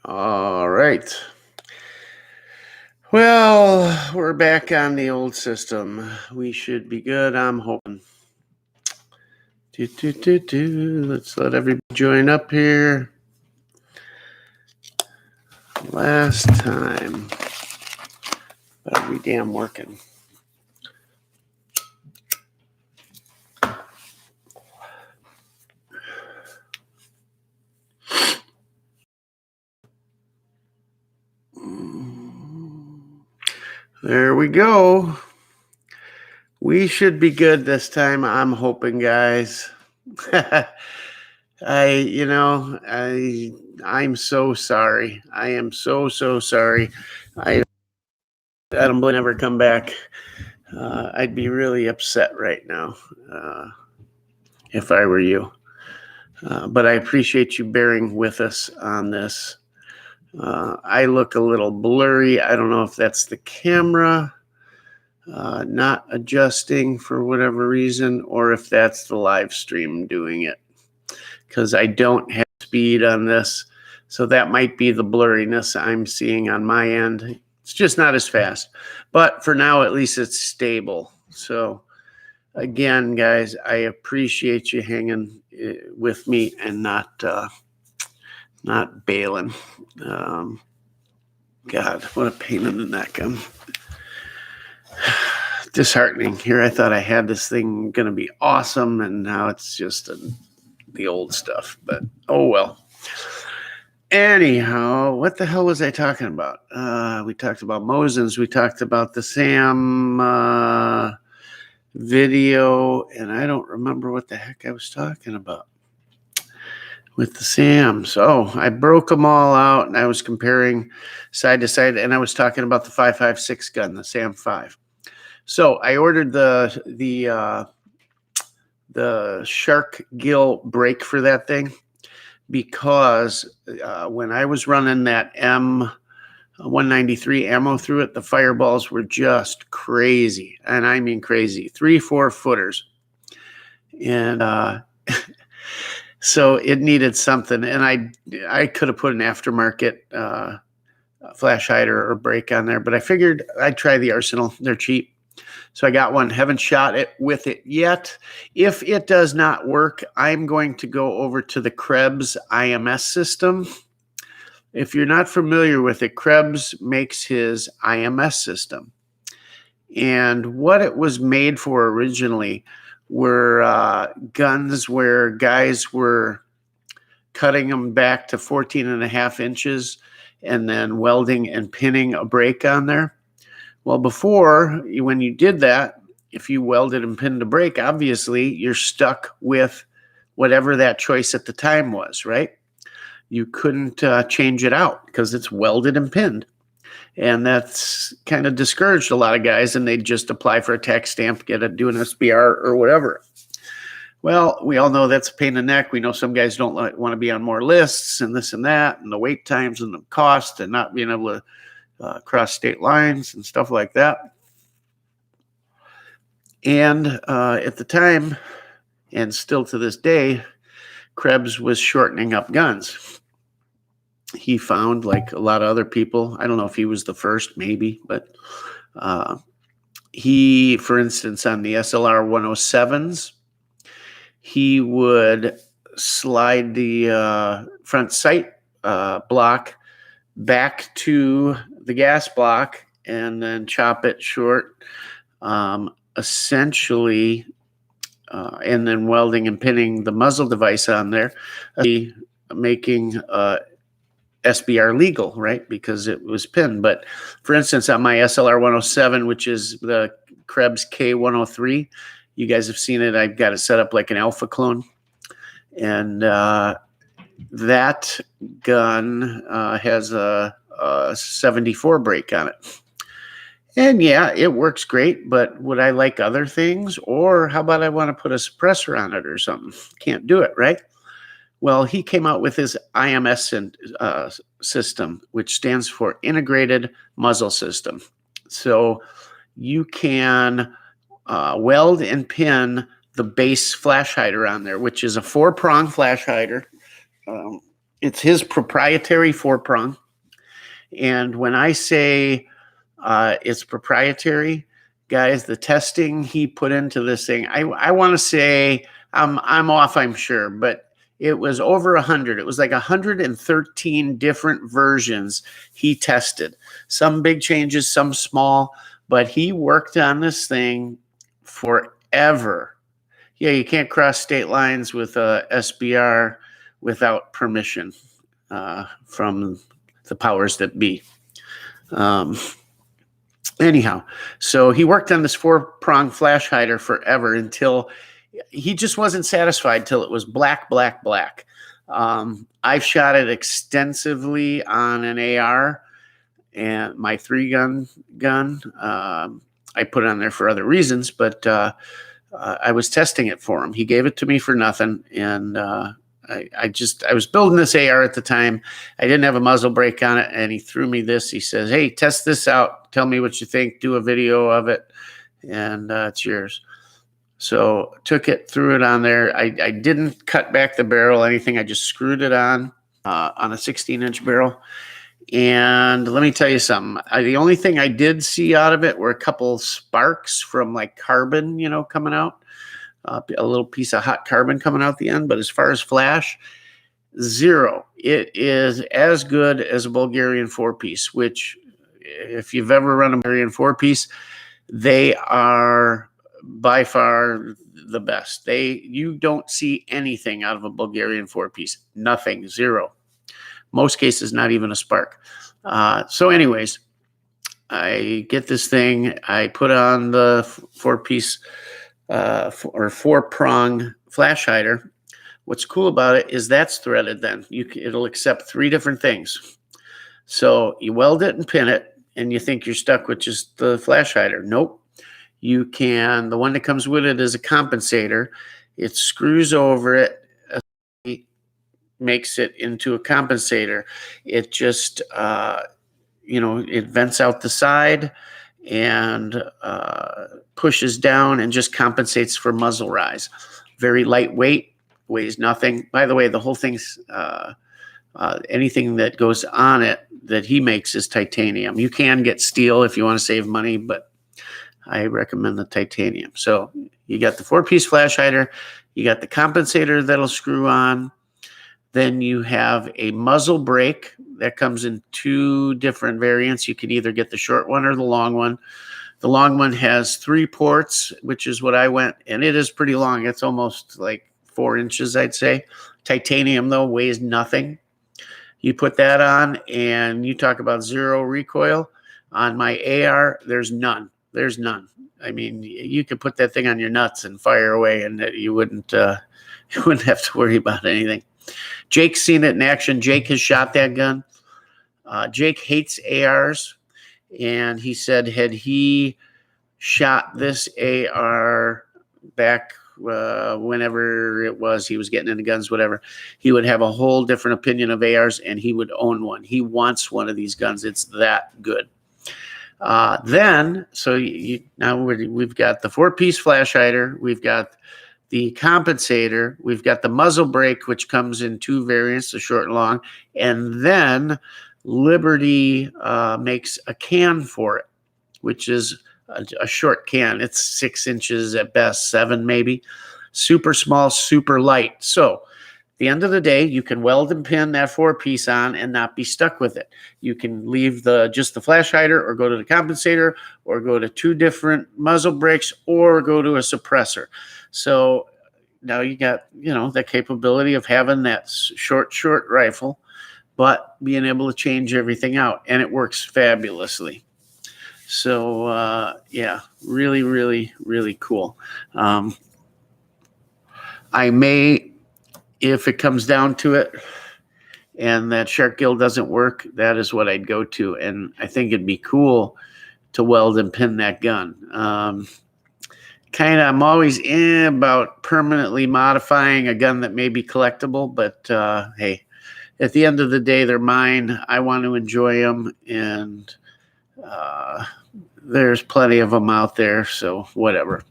All right. Well, we're back on the old system. We should be good, I'm hoping. Let's let everybody join up here. Last time. Better be damn working. There we go. We should be good this time, I'm hoping, guys. I'm so sorry. I am so sorry. I don't believe never come back. I'd be really upset right now if I were you. But I appreciate you bearing with us on this. I look a little blurry. I don't know if that's the camera not adjusting for whatever reason, or if that's the live stream doing it, because I don't have speed on this. So that might be the blurriness I'm seeing on my end. It's just not as fast. But for now, at least it's stable. So again, guys, I appreciate you hanging with me and not bailing. God, what a pain in the neck. I'm disheartening. Here I thought I had this thing going to be awesome, and now it's just the old stuff. But oh well. Anyhow, what the hell was I talking about? We talked about Mosins. We talked about the Sam video, and I don't remember what the heck I was talking about with the Sams. So I broke them all out, and I was comparing side to side, and I was talking about the 5.56 gun, the Sam 5. So I ordered the shark gill brake for that thing because when I was running that M193 ammo through it, the fireballs were just crazy, and I mean crazy, 3-4 footers, and so it needed something, and I could have put an aftermarket flash hider or brake on there, but I figured I'd try the Arsenal. They're cheap. So I got one. Haven't shot it with it yet. If it does not work, I'm going to go over to the Krebs IMS system. If you're not familiar with it, Krebs makes his IMS system. And what it was made for originally were guns where guys were cutting them back to 14.5 inches and then welding and pinning a brake on there. Well, before, when you did that, if you welded and pinned a brake, obviously you're stuck with whatever that choice at the time was, right? You couldn't change it out because it's welded and pinned. And that's kind of discouraged a lot of guys, and they'd just apply for a tax stamp, do an SBR or whatever. Well, we all know that's a pain in the neck. We know some guys don't want to be on more lists and this and that, and the wait times and the cost and not being able to cross state lines and stuff like that. And at the time, and still to this day, Krebs was shortening up guns. He found, like a lot of other people, I don't know if he was the first, maybe, but he, for instance, on the SLR 107s, he would slide the front sight block back to the gas block and then chop it short, essentially, and then welding and pinning the muzzle device on there, making SBR legal, right? Because it was pinned. But for instance, on my SLR 107, which is the Krebs K103, you guys have seen it. I've got it set up like an alpha clone. And that gun has a 74 brake on it. And yeah, it works great, but would I like other things? Or how about I want to put a suppressor on it or something? Can't do it, right? Well, he came out with his IMS system, which stands for Integrated Muzzle System. So you can weld and pin the base flash hider on there, which is a 4-prong flash hider. It's his proprietary 4-prong. And when I say it's proprietary, guys, the testing he put into this thing, I want to say I'm off, I'm sure, but it was over 100. It was like 113 different versions he tested. Some big changes, some small, but he worked on this thing forever. Yeah, you can't cross state lines with a SBR without permission from the powers that be. Anyhow, so he worked on this 4-prong flash hider forever until he just wasn't satisfied till it was black, black, black. I've shot it extensively on an AR and my 3-gun gun. I put it on there for other reasons, but I was testing it for him. He gave it to me for nothing, and I was building this AR at the time. I didn't have a muzzle brake on it, and he threw me this. He says, "Hey, test this out. Tell me what you think. Do a video of it, and it's yours." So took it, threw it on there. I didn't cut back the barrel, anything. I just screwed it on a 16-inch barrel. And let me tell you something. The only thing I did see out of it were a couple sparks from like carbon, coming out. A little piece of hot carbon coming out the end. But as far as flash, zero. It is as good as a Bulgarian 4-piece, which if you've ever run a Bulgarian 4-piece, they are by far the best. You don't see anything out of a Bulgarian 4-piece. Nothing, zero. Most cases, not even a spark. So anyways, I get this thing. I put on the 4-piece or 4-prong flash hider. What's cool about it is that's threaded then. It'll accept 3 different things. So you weld it and pin it, and you think you're stuck with just the flash hider. Nope. You can, the one that comes with it is a compensator. It screws over it, makes it into a compensator. It just, it vents out the side and pushes down and just compensates for muzzle rise. Very lightweight, weighs nothing. By the way, the whole thing's, anything that goes on it that he makes is titanium. You can get steel if you want to save money, but I recommend the titanium. So you got the 4-piece flash hider, you got the compensator that'll screw on. Then you have a muzzle brake that comes in 2 different variants. You can either get the short one or the long one. The long one has 3 ports, which is what I went, and it is pretty long. It's almost like 4 inches, I'd say. Titanium, though, weighs nothing. You put that on, and you talk about zero recoil. On my AR, there's none. There's none. I mean, you could put that thing on your nuts and fire away, and you wouldn't have to worry about anything. Jake's seen it in action. Jake has shot that gun. Jake hates ARs, and he said had he shot this AR back whenever it was he was getting into guns, whatever, he would have a whole different opinion of ARs, and he would own one. He wants one of these guns. It's that good. Now we've got the 4-piece flash hider. We've got the compensator. We've got the muzzle brake, which comes in 2 variants, the short and long. And then Liberty makes a can for it, which is a short can. It's 6 inches at best, 7 maybe. Super small, super light. So at the end of the day, you can weld and pin that 4-piece on and not be stuck with it. You can leave just the flash hider, or go to the compensator, or go to 2 different muzzle brakes, or go to a suppressor. So now you got, the capability of having that short rifle, but being able to change everything out, and it works fabulously. So yeah, really, really, really cool. I may, if it comes down to it and that shark gill doesn't work, that is what I'd go to. And I think it'd be cool to weld and pin that gun. I'm always about permanently modifying a gun that may be collectible, but hey, at the end of the day, they're mine. I want to enjoy them, and there's plenty of them out there, so whatever.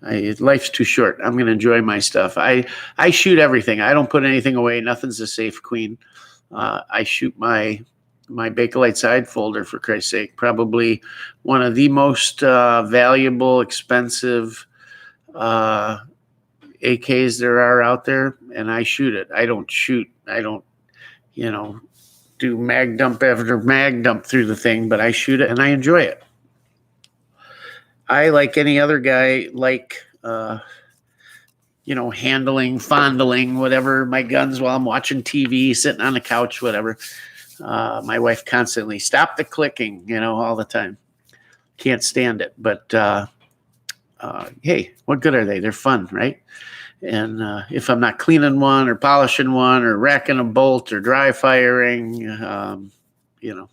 Life's too short. I'm going to enjoy my stuff. I shoot everything. I don't put anything away. Nothing's a safe queen. I shoot my Bakelite side folder, for Christ's sake. Probably one of the most valuable, expensive AKs there are out there, and I shoot it. I don't, do mag dump after mag dump through the thing, but I shoot it and I enjoy it. I, like any other guy, handling, fondling, whatever, my guns while I'm watching TV, sitting on the couch, whatever. My wife constantly, stop the clicking, all the time. Can't stand it. But hey, what good are they? They're fun, right? And if I'm not cleaning one or polishing one or racking a bolt or dry firing,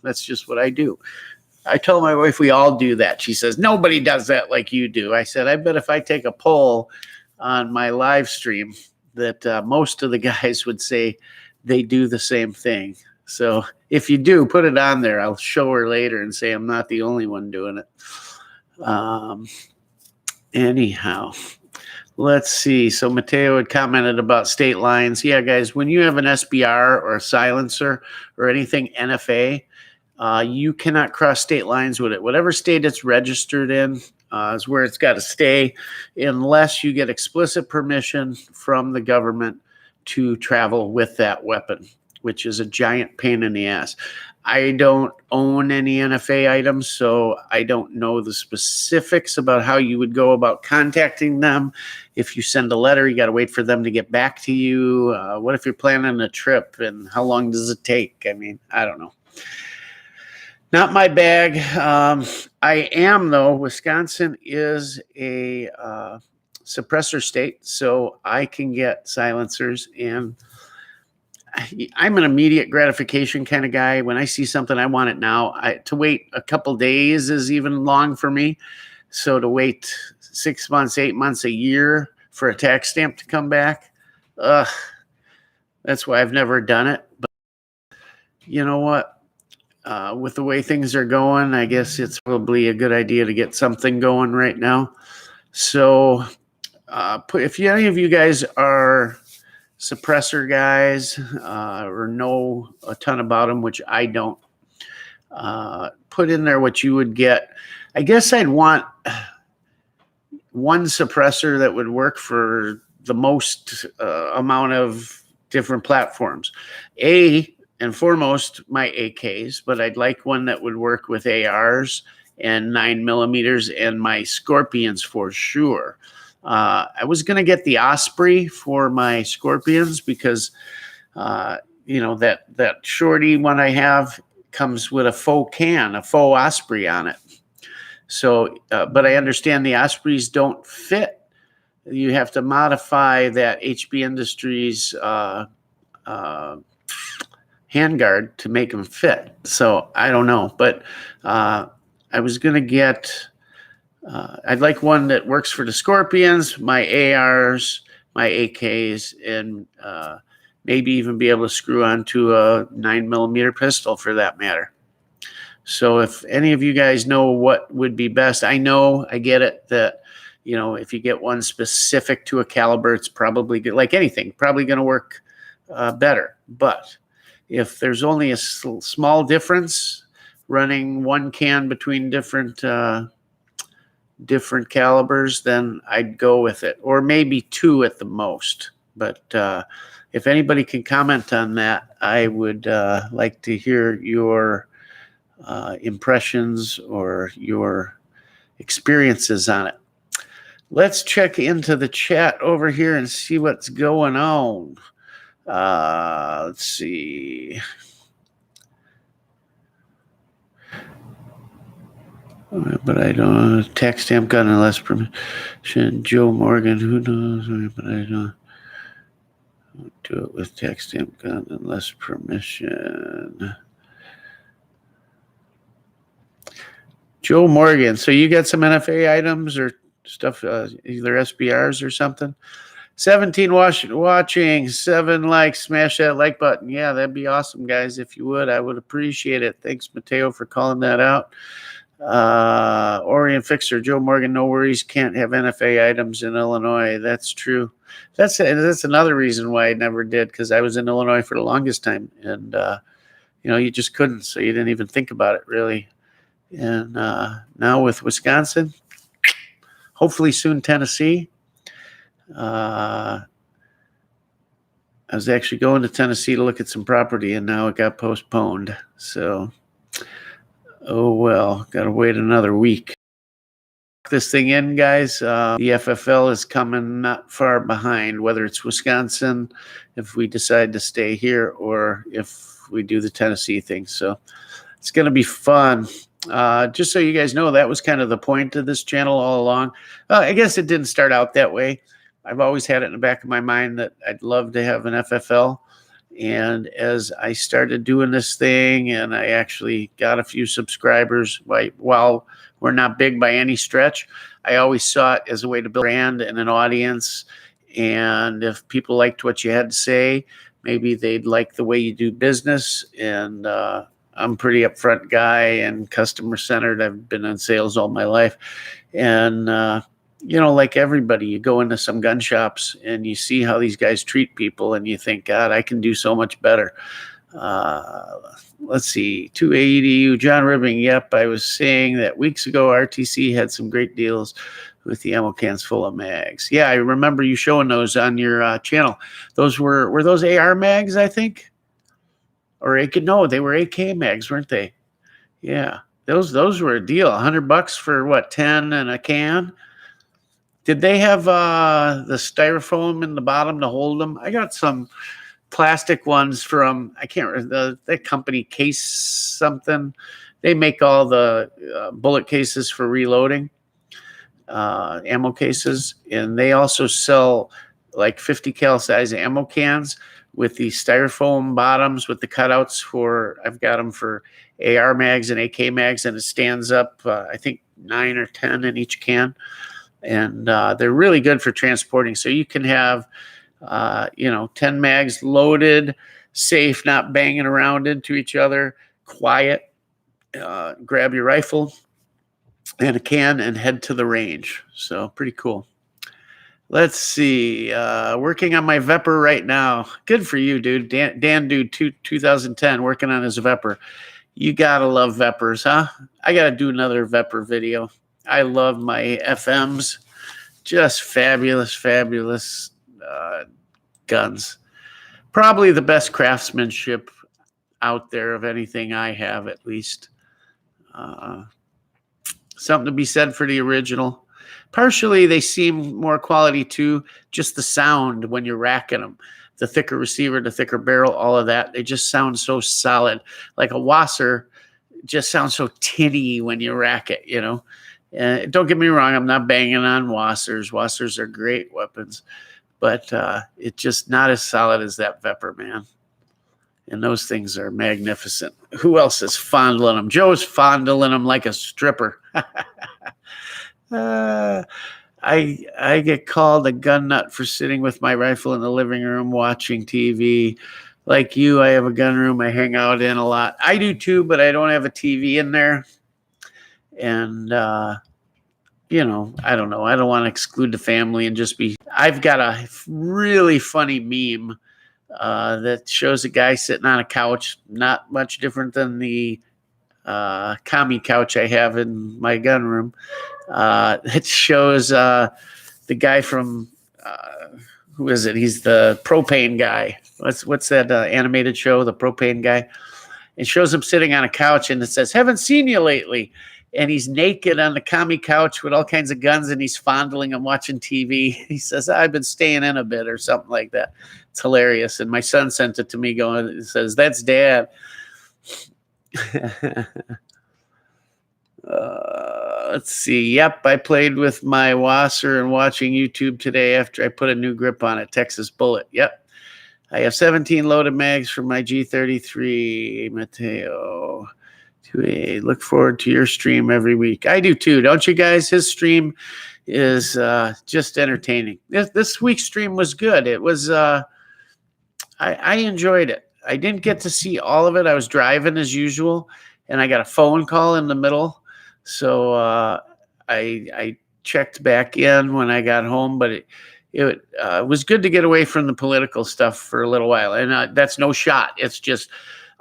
that's just what I do. I tell my wife we all do that. She says, nobody does that like you do. I said, I bet if I take a poll on my live stream that most of the guys would say they do the same thing. So if you do, put it on there. I'll show her later and say I'm not the only one doing it. Anyhow, let's see. So Mateo had commented about state lines. Yeah, guys, when you have an SBR or a silencer or anything NFA, you cannot cross state lines with it. Whatever state it's registered in is where it's got to stay unless you get explicit permission from the government to travel with that weapon, which is a giant pain in the ass. I don't own any NFA items, so I don't know the specifics about how you would go about contacting them. If you send a letter, you got to wait for them to get back to you. What if you're planning a trip, and how long does it take? I mean, I don't know. Not my bag. I am, though. Wisconsin is a suppressor state, so I can get silencers, and I'm an immediate gratification kind of guy. When I see something, I want it now. To wait a couple days is even long for me. So to wait 6 months, 8 months, a year for a tax stamp to come back, that's why I've never done it. But you know what? With the way things are going, I guess it's probably a good idea to get something going right now. So if any of you guys are suppressor guys or know a ton about them, which I don't, put in there what you would get. I guess I'd want one suppressor that would work for the most amount of different platforms. And foremost, my AKs, but I'd like one that would work with ARs and 9mm and my Scorpions for sure. I was going to get the Osprey for my Scorpions because, that shorty one I have comes with a faux Osprey on it. So, but I understand the Ospreys don't fit. You have to modify that HB Industries handguard to make them fit. So I don't know, but I was going to get, I'd like one that works for the Scorpions, my ARs, my AKs, and maybe even be able to screw onto a 9mm pistol for that matter. So if any of you guys know what would be best, I get it that, if you get one specific to a caliber, it's probably good, like anything, probably going to work better. But if there's only a small difference running one can between different calibers, then I'd go with it, or maybe two at the most. But if anybody can comment on that, I would like to hear your impressions or your experiences on it. Let's check into the chat over here and see what's going on. Let's see. But I don't tax stamp gun unless permission. Joe Morgan, who knows? But I don't do it with tax stamp gun unless permission. Joe Morgan. So you got some NFA items or stuff, either SBRs or something? 17 watching, 7 likes. Smash that like button. Yeah, that'd be awesome, guys. If you would, I would appreciate it. Thanks, Mateo, for calling that out. Orient Fixer, Joe Morgan, no worries, can't have NFA items in Illinois. That's true. That's another reason why I never did, because I was in Illinois for the longest time, and you just couldn't, so you didn't even think about it really. And now with Wisconsin, hopefully soon Tennessee. I was actually going to Tennessee to look at some property, and now it got postponed. So, oh well, got to wait another week. This thing in, guys. The FFL is coming not far behind, whether it's Wisconsin, if we decide to stay here, or if we do the Tennessee thing. So it's going to be fun. Just so you guys know, that was kind of the point of this channel all along. I guess it didn't start out that way. I've always had it in the back of my mind that I'd love to have an FFL. And as I started doing this thing, and I actually got a few subscribers, while we're not big by any stretch, I always saw it as a way to build a brand and an audience. And if people liked what you had to say, maybe they'd like the way you do business. And I'm a pretty upfront guy and customer centered. I've been in sales all my life. And, like everybody, you go into some gun shops and you see how these guys treat people, and you think, God, I can do so much better. Let's see, 280, John Ribbing. Yep, I was saying that weeks ago, RTC had some great deals with the ammo cans full of mags. Yeah, I remember you showing those on your channel. Those were those AR mags, I think? Or no, they were AK mags, weren't they? Yeah, those were a deal. $100 for what, 10 and a can? Did they have the styrofoam in the bottom to hold them? I got some plastic ones from, I can't remember, the company Case something. They make all the bullet cases for reloading, ammo cases. And they also sell like 50 cal size ammo cans with the styrofoam bottoms with the cutouts for, I've got them for AR mags and AK mags, and it stands up, I think 9 or 10 in each can. And they're really good for transporting. So you can have, 10 mags loaded, safe, not banging around into each other, quiet. Grab your rifle and a can and head to the range. So pretty cool. Let's see. Working on my Vepr right now. Good for you, dude. Dan Dude 2010, working on his Vepr. You got to love Veprs, huh? I got to do another Vepr video. I love my FMs. Just fabulous, fabulous guns. Probably the best craftsmanship out there of anything I have, at least. Something to be said for the original. Partially, they seem more quality too. Just the sound when you're racking them. The thicker receiver, the thicker barrel, all of that. They just sound so solid. Like a Wasser just sounds so tinny when you rack it, Don't get me wrong, I'm not banging on Wassers. Wassers are great weapons, but it's just not as solid as that Vepr, man. And those things are magnificent. Who else is fondling them? Joe's fondling them like a stripper. I get called a gun nut for sitting with my rifle in the living room watching TV. Like you, I have a gun room I hang out in a lot. I do too, but I don't have a TV in there. And, I don't know. I don't want to exclude the family and just be. I've got a really funny meme that shows a guy sitting on a couch, not much different than the commie couch I have in my gun room. It shows the guy from, who is it? He's the propane guy. What's that animated show, the propane guy? It shows him sitting on a couch, and it says, "Haven't seen you lately." And he's naked on the commie couch with all kinds of guns, and he's fondling them, watching TV. He says, "I've been staying in a bit," or something like that. It's hilarious. And my son sent it to me going, it says, "That's Dad." Let's see. Yep, I played with my Wasser and watching YouTube today after I put a new grip on it. Texas Bullet. Yep. I have 17 loaded mags for my G33. Mateo. Look forward to your stream every week. I do too, don't you guys? His stream is just entertaining. This week's stream was good. It was, I enjoyed it. I didn't get to see all of it. I was driving as usual, and I got a phone call in the middle. So I checked back in when I got home, but it was good to get away from the political stuff for a little while. And that's no shot. It's just,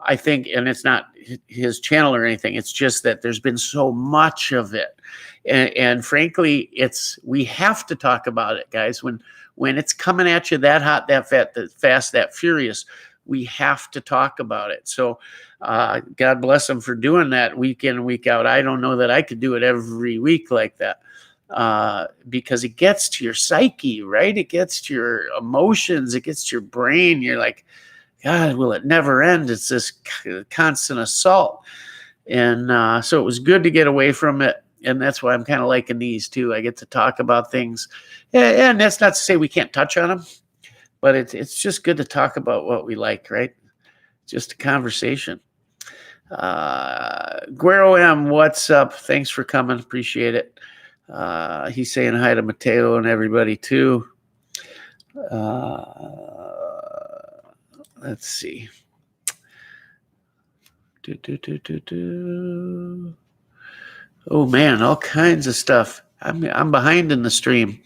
I think, and it's not his channel or anything. It's just that there's been so much of it, and frankly, we have to talk about it, guys. When it's coming at you that hot, that fast, that furious, we have to talk about it. So God bless him for doing that week in and week out. I don't know that I could do it every week like that, because it gets to your psyche, right? It gets to your emotions. It gets to your brain. You're like, God, will it never end? It's this constant assault. And so it was good to get away from it. And that's why I'm kind of liking these too. I get to talk about things. Yeah, and that's not to say we can't touch on them, but it's just good to talk about what we like, right? Just a conversation. Guero M, what's up? Thanks for coming. Appreciate it. He's saying hi to Mateo and everybody too. Let's see. Oh man, all kinds of stuff. I'm behind in the stream.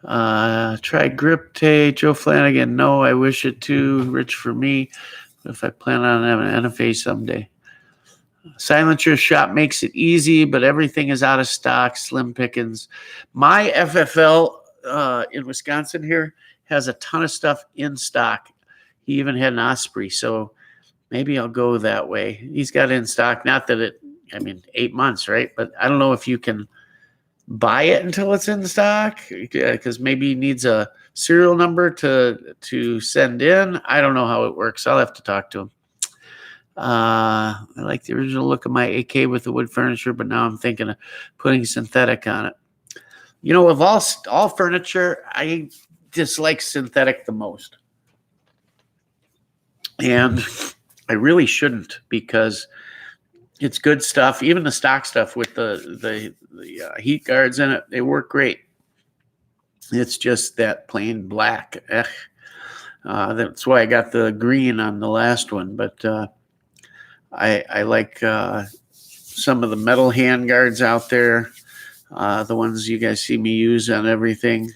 Try Grip Tay, Joe Flanagan. No, I wish it too rich for me. If I plan on having an NFA someday. Silencer Shop makes it easy, but everything is out of stock. Slim pickings. My FFL in Wisconsin here has a ton of stuff in stock. He even had an Osprey, so maybe I'll go that way. He's got it in stock. Not that 8 months, right? But I don't know if you can buy it until it's in stock, because maybe he needs a serial number to send in. I don't know how it works. I'll have to talk to him. I like the original look of my AK with the wood furniture, but now I'm thinking of putting synthetic on it. You know, of all furniture, I dislike synthetic the most. And I really shouldn't, because it's good stuff. Even the stock stuff with the heat guards in it, they work great. It's just that plain black. That's why I got the green on the last one. But I like some of the metal hand guards out there, the ones you guys see me use on everything.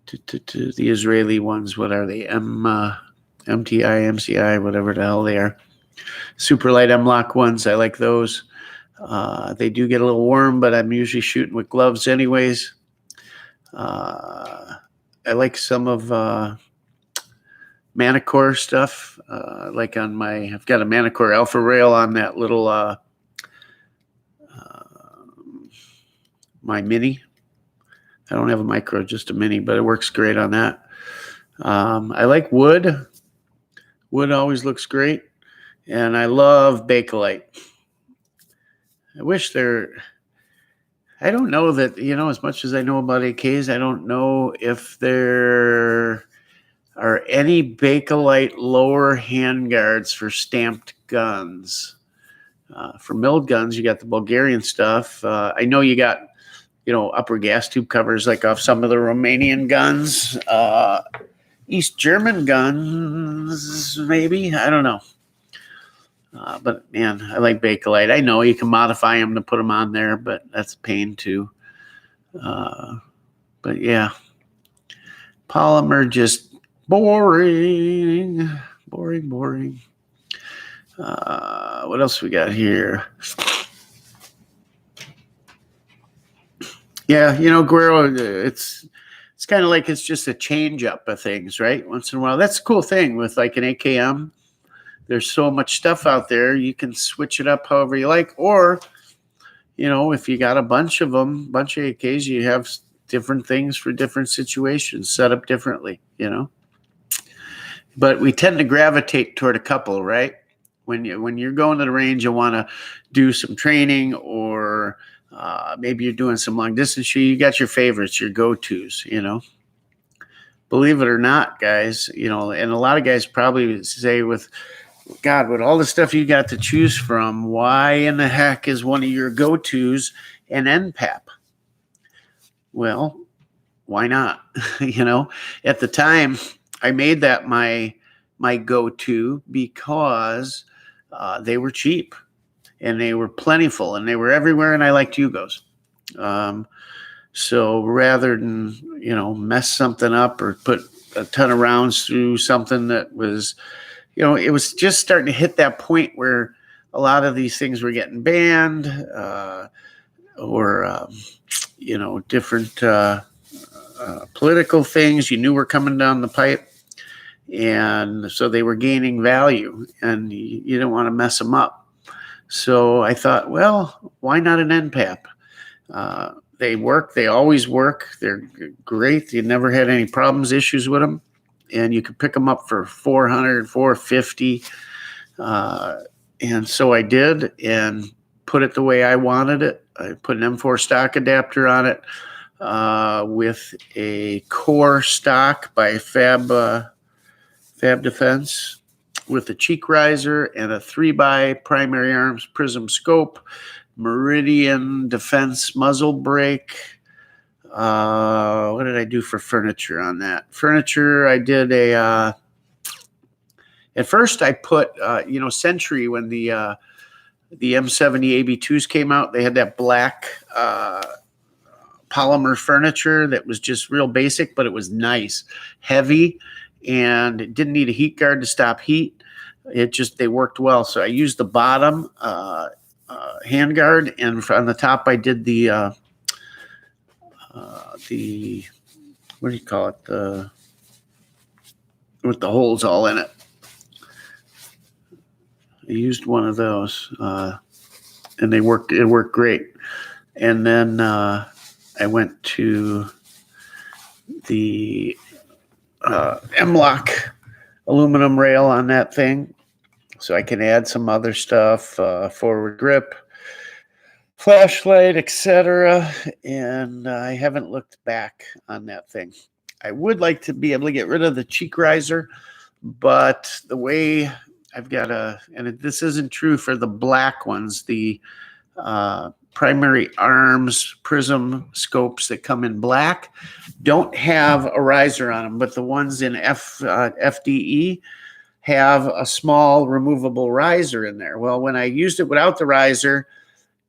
The Israeli ones, what are they? MTI, MCI, whatever the hell they are. Super light M-Lock ones, I like those. They do get a little warm, but I'm usually shooting with gloves anyways. I like some of Manicore stuff. Like I've got a Manicore Alpha Rail on that little my Mini. I don't have a micro, just a Mini, but it works great on that. I like wood. Wood always looks great. And I love Bakelite. I wish I don't know that, as much as I know about AKs, I don't know if there are any Bakelite lower handguards for stamped guns. For milled guns, you got the Bulgarian stuff. I know you got, upper gas tube covers like off some of the Romanian guns. East German guns, maybe. I don't know. But man, I like Bakelite. I know you can modify them to put them on there, but that's a pain too. But yeah, polymer just boring. What else we got here? Yeah, Guerrero, it's kind of like it's just a change up of things, right? Once in a while. That's a cool thing with like an AKM. There's so much stuff out there. You can switch it up however you like. Or, if you got a bunch of them, bunch of AKs, you have different things for different situations set up differently, But we tend to gravitate toward a couple, right? When you're going to the range, you want to do some training, or maybe you're doing some long distance. You got your favorites, your go-tos, Believe it or not, guys, and a lot of guys probably say with all the stuff you got to choose from, why in the heck is one of your go-tos an NPAP? Well, why not? At the time, I made that my go-to because they were cheap. and they were plentiful, and they were everywhere, and I liked Yugos. So rather than, mess something up or put a ton of rounds through something that was, it was just starting to hit that point where a lot of these things were getting banned, or different political things you knew were coming down the pipe. And so they were gaining value, and you didn't want to mess them up. So I thought, well, why not an NPAP? They work. They always work. They're great. You never had any problems, issues with them. And you could pick them up for $400, $450. And so I did, and put it the way I wanted it. I put an M4 stock adapter on it, with a core stock by Fab Defense, with a cheek riser and a 3x primary arms prism scope, Meridian Defense muzzle brake. What did I do for furniture on that? Furniture, I did at first I put, Century, when the M70 AB2s came out, they had that black polymer furniture that was just real basic, but it was nice, heavy, and it didn't need a heat guard to stop heat. They worked well. So I used the bottom hand guard, and on the top I did the what do you call it? With the holes all in it. I used one of those, and it worked great. And then I went to the M-Lock aluminum rail on that thing, so I can add some other stuff, forward grip, flashlight, etc. And I haven't looked back on that thing. I would like to be able to get rid of the cheek riser, but the way I've got and this isn't true for the black ones, the primary arms prism scopes that come in black don't have a riser on them, but the ones in FDE have a small removable riser in there. Well, when I used it without the riser,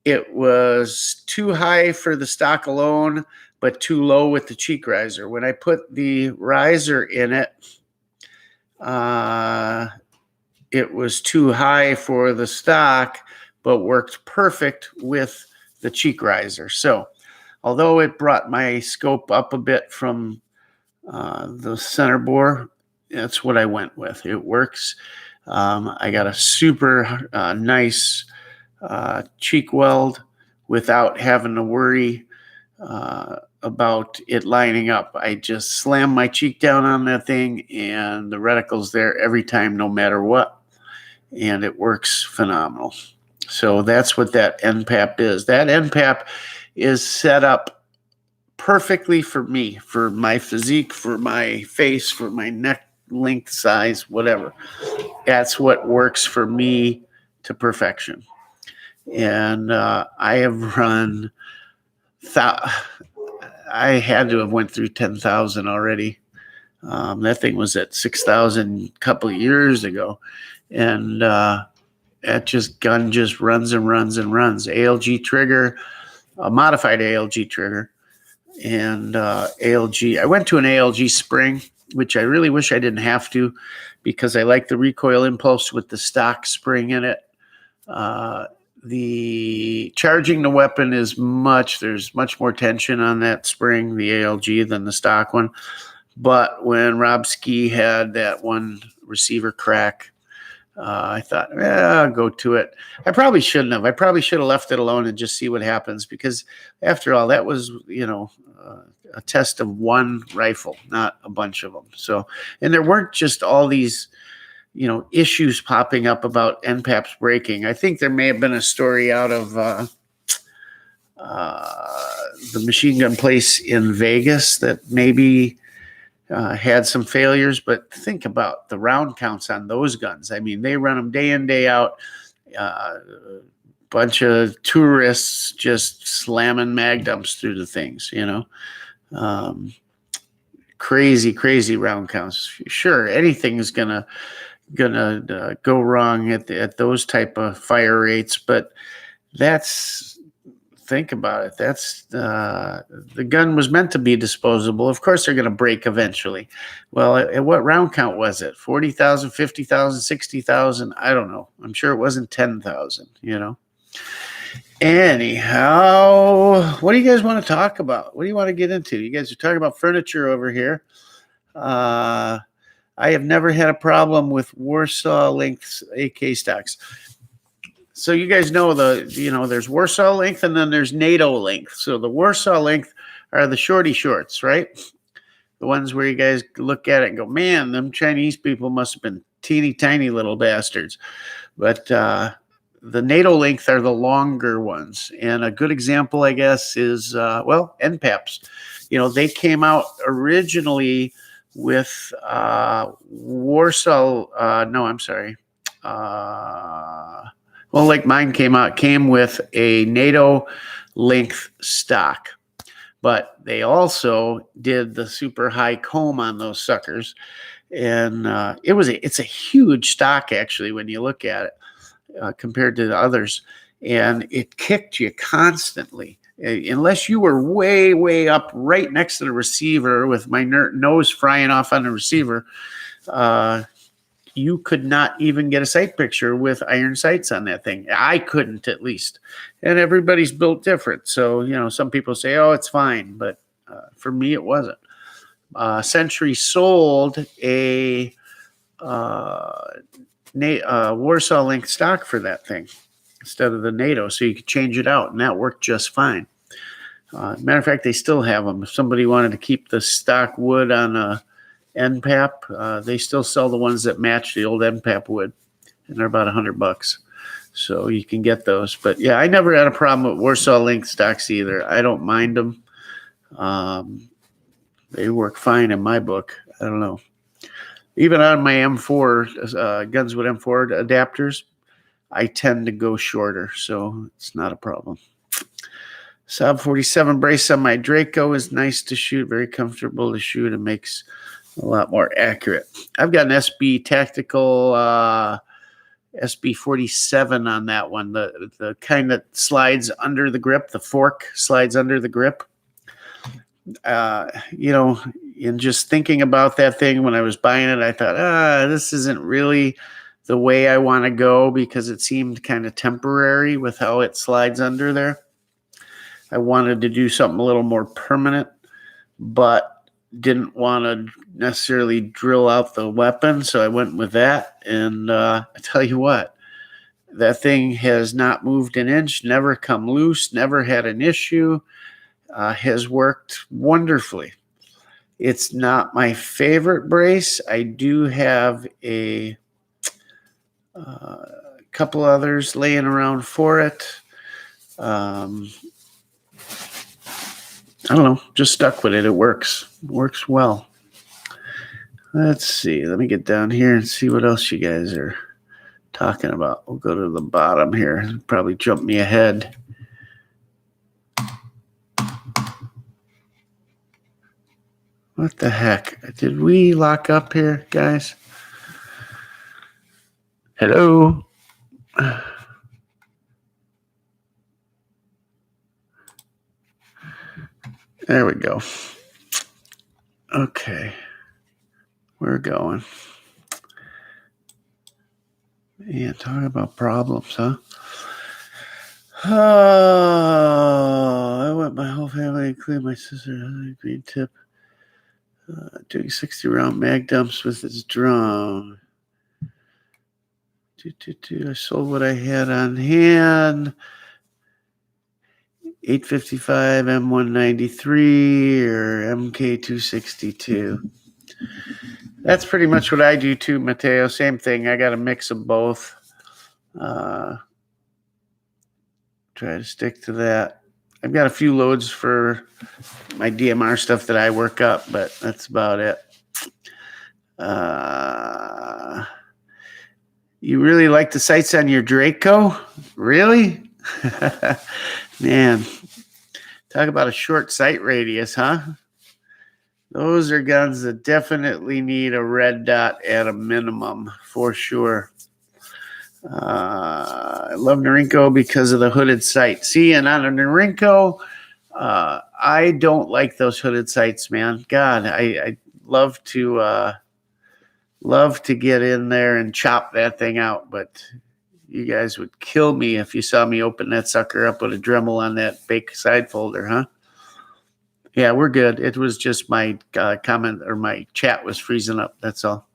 it was too high for the stock alone, but too low with the cheek riser. When I put the riser in it, it was too high for the stock, but worked perfect with the cheek riser. So although it brought my scope up a bit from the center bore, that's what I went with. It works. I got a super nice cheek weld without having to worry about it lining up. I just slam my cheek down on that thing, and the reticle's there every time, no matter what. And it works phenomenal. So that's what that NPAP is. That NPAP is set up perfectly for me, for my physique, for my face, for my neck length, size, whatever. That's what works for me to perfection. And I have run, I had to have went through 10,000 already. That thing was at 6,000 a couple of years ago. And that gun just runs and runs and runs. ALG trigger, a modified ALG trigger, and ALG. I went to an ALG spring, which I really wish I didn't have to, because I like the recoil impulse with the stock spring in it. The charging the weapon there's much more tension on that spring, the ALG, than the stock one. But when Rob Ski had that one receiver crack, I thought, I'll go to it. I probably shouldn't have. I probably should have left it alone and just see what happens, because after all, that was, a test of one rifle, not a bunch of them. So, and there weren't just all these, issues popping up about NPAPs breaking. I think there may have been a story out of the machine gun place in Vegas that maybe had some failures, but think about the round counts on those guns. I mean, they run them day in, day out. Bunch of tourists just slamming mag dumps through the things, crazy round counts. Sure, anything is going to, gonna go wrong at those type of fire rates. But think about it. That's the gun was meant to be disposable. Of course, they're going to break eventually. Well, at what round count was it? 40,000, 50,000, 60,000? I don't know. I'm sure it wasn't 10,000. Anyhow, what do you guys want to talk about? What do you want to get into? You guys are talking about furniture over here. I have never had a problem with Warsaw length AK stocks. So you guys know there's Warsaw length and then there's NATO length. So the Warsaw length are the shorty shorts, right? The ones where you guys look at it and go, man, them Chinese people must have been teeny tiny little bastards. But the NATO length are the longer ones. And a good example, I guess, is, NPAPs. They came out originally with Warsaw. No, I'm sorry. Like mine came with a NATO length stock. But they also did the super high comb on those suckers. And it's a huge stock, actually, when you look at it. Compared to the others, and it kicked you constantly. Unless you were way, way up right next to the receiver with my nose frying off on the receiver, you could not even get a sight picture with iron sights on that thing. I couldn't, at least. And everybody's built different. So, some people say, oh, it's fine. But for me, it wasn't. Century sold a Warsaw length stock for that thing instead of the NATO, so you could change it out, and that worked just fine. Matter of fact, they still have them. If somebody wanted to keep the stock wood on a NPAP, they still sell the ones that match the old NPAP wood, and they're about $100. So you can get those. But yeah, I never had a problem with Warsaw length stocks either. I don't mind them. They work fine in my book. I don't know. Even on my M4 guns with M4 adapters, I tend to go shorter, so it's not a problem. Saab 47 brace on my Draco is nice to shoot, very comfortable to shoot, and makes a lot more accurate. I've got an SB tactical SB 47 on that one, the kind that slides under the grip, the fork slides under the grip. And just thinking about that thing when I was buying it, I thought, this isn't really the way I want to go, because it seemed kind of temporary with how it slides under there. I wanted to do something a little more permanent, but didn't want to necessarily drill out the weapon, so I went with that. And I tell you what, that thing has not moved an inch, never come loose, never had an issue, has worked wonderfully. It's not my favorite brace. I do have a couple others laying around for it. I don't know, just stuck with it. It works well. Let's see. Let me get down here and see what else you guys are talking about. We'll go to the bottom here. Probably jump me ahead. What the heck? Did we lock up here, guys? Hello? There we go. Okay. We're going. Man, talking about problems, huh? Oh, I want my whole family, including my sister, green tip. Doing 60 round mag dumps with his drum. I sold what I had on hand. 855 M193 or MK262. That's pretty much what I do too, Mateo. Same thing. I got a mix of both. Try to stick to that. I've got a few loads for my DMR stuff that I work up, but that's about it. You really like the sights on your Draco? Really? Man, talk about a short sight radius, huh? Those are guns that definitely need a red dot at a minimum, for sure. I love Norinco because of the hooded sight. See, and on a Norinco, I don't like those hooded sights, man. God, I love to get in there and chop that thing out, but you guys would kill me if you saw me open that sucker up with a Dremel on that bake side folder, huh? Yeah, we're good. It was just my comment or my chat was freezing up. That's all.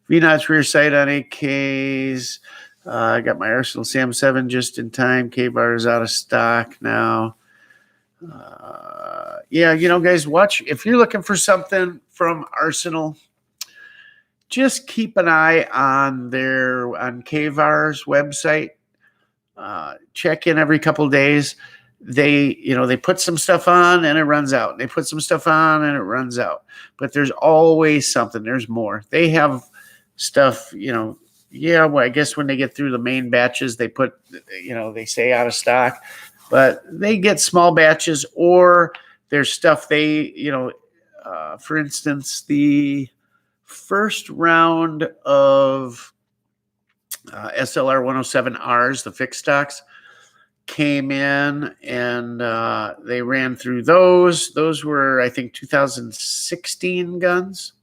V-notch rear sight on AKs. I got my Arsenal Sam 7 just in time. K-bar is out of stock now. Yeah, guys, watch. If you're looking for something from Arsenal, just keep an eye on K-var's website. Check in every couple of days. They put some stuff on and it runs out. They put some stuff on and it runs out. But there's always something. There's more. They have stuff, yeah, well, I guess when they get through the main batches, they put, they say out of stock, but they get small batches or there's stuff for instance, the first round of SLR 107Rs, the fixed stocks, came in and they ran through those. Those were, I think, 2016 guns.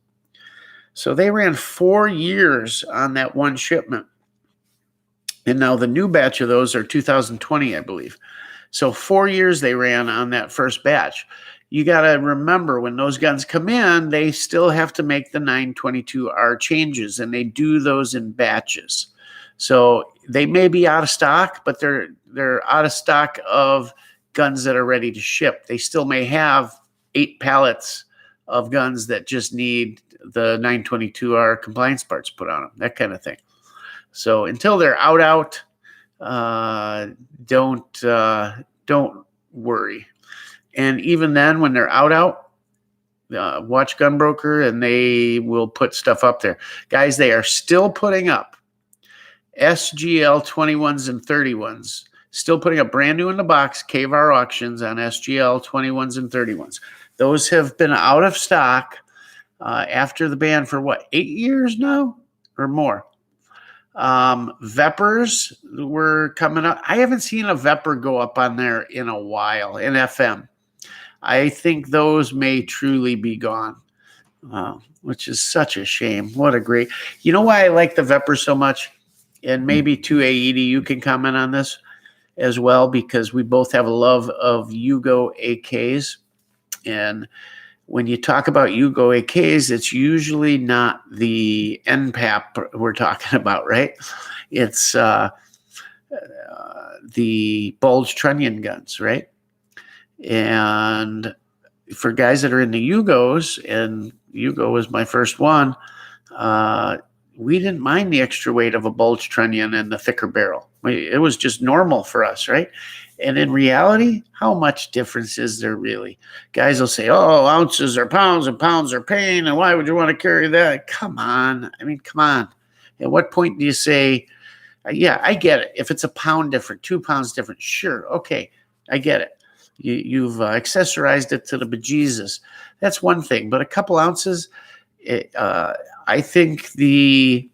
So they ran 4 years on that one shipment. And now the new batch of those are 2020, I believe. So 4 years they ran on that first batch. You got to remember when those guns come in, they still have to make the 922R changes, and they do those in batches. So they may be out of stock, but they're out of stock of guns that are ready to ship. They still may have 8 pallets of guns that just need the 922R compliance parts put on them, that kind of thing. So until they're out, don't worry. And even then, when they're out, watch Gunbroker, and they will put stuff up there. Guys, they are still putting up SGL 21s and 31s. Still putting up brand new in the box K-var auctions on SGL 21s and 31s. Those have been out of stock after the ban for 8 years now or more. Vepers were coming up. I haven't seen a Vepr go up on there in a while in FM. I think those may truly be gone, which is such a shame. What a great, why I like the Vepr so much, and maybe too, AED, you can comment on this as well, because we both have a love of Yugo AKs. And when you talk about Yugo AKs, it's usually not the NPAP we're talking about, right? It's the bulge trunnion guns, right? And for guys that are in the Yugos, and Yugo was my first one, we didn't mind the extra weight of a bulge trunnion and the thicker barrel. It was just normal for us, right? And in reality, how much difference is there really? Guys will say, oh, ounces are pounds and pounds are pain, and why would you want to carry that? Come on. Come on. At what point do you say, yeah, I get it. If it's a pound different, 2 pounds different, sure, okay, I get it. You've accessorized it to the bejesus. That's one thing. But a couple ounces, I think the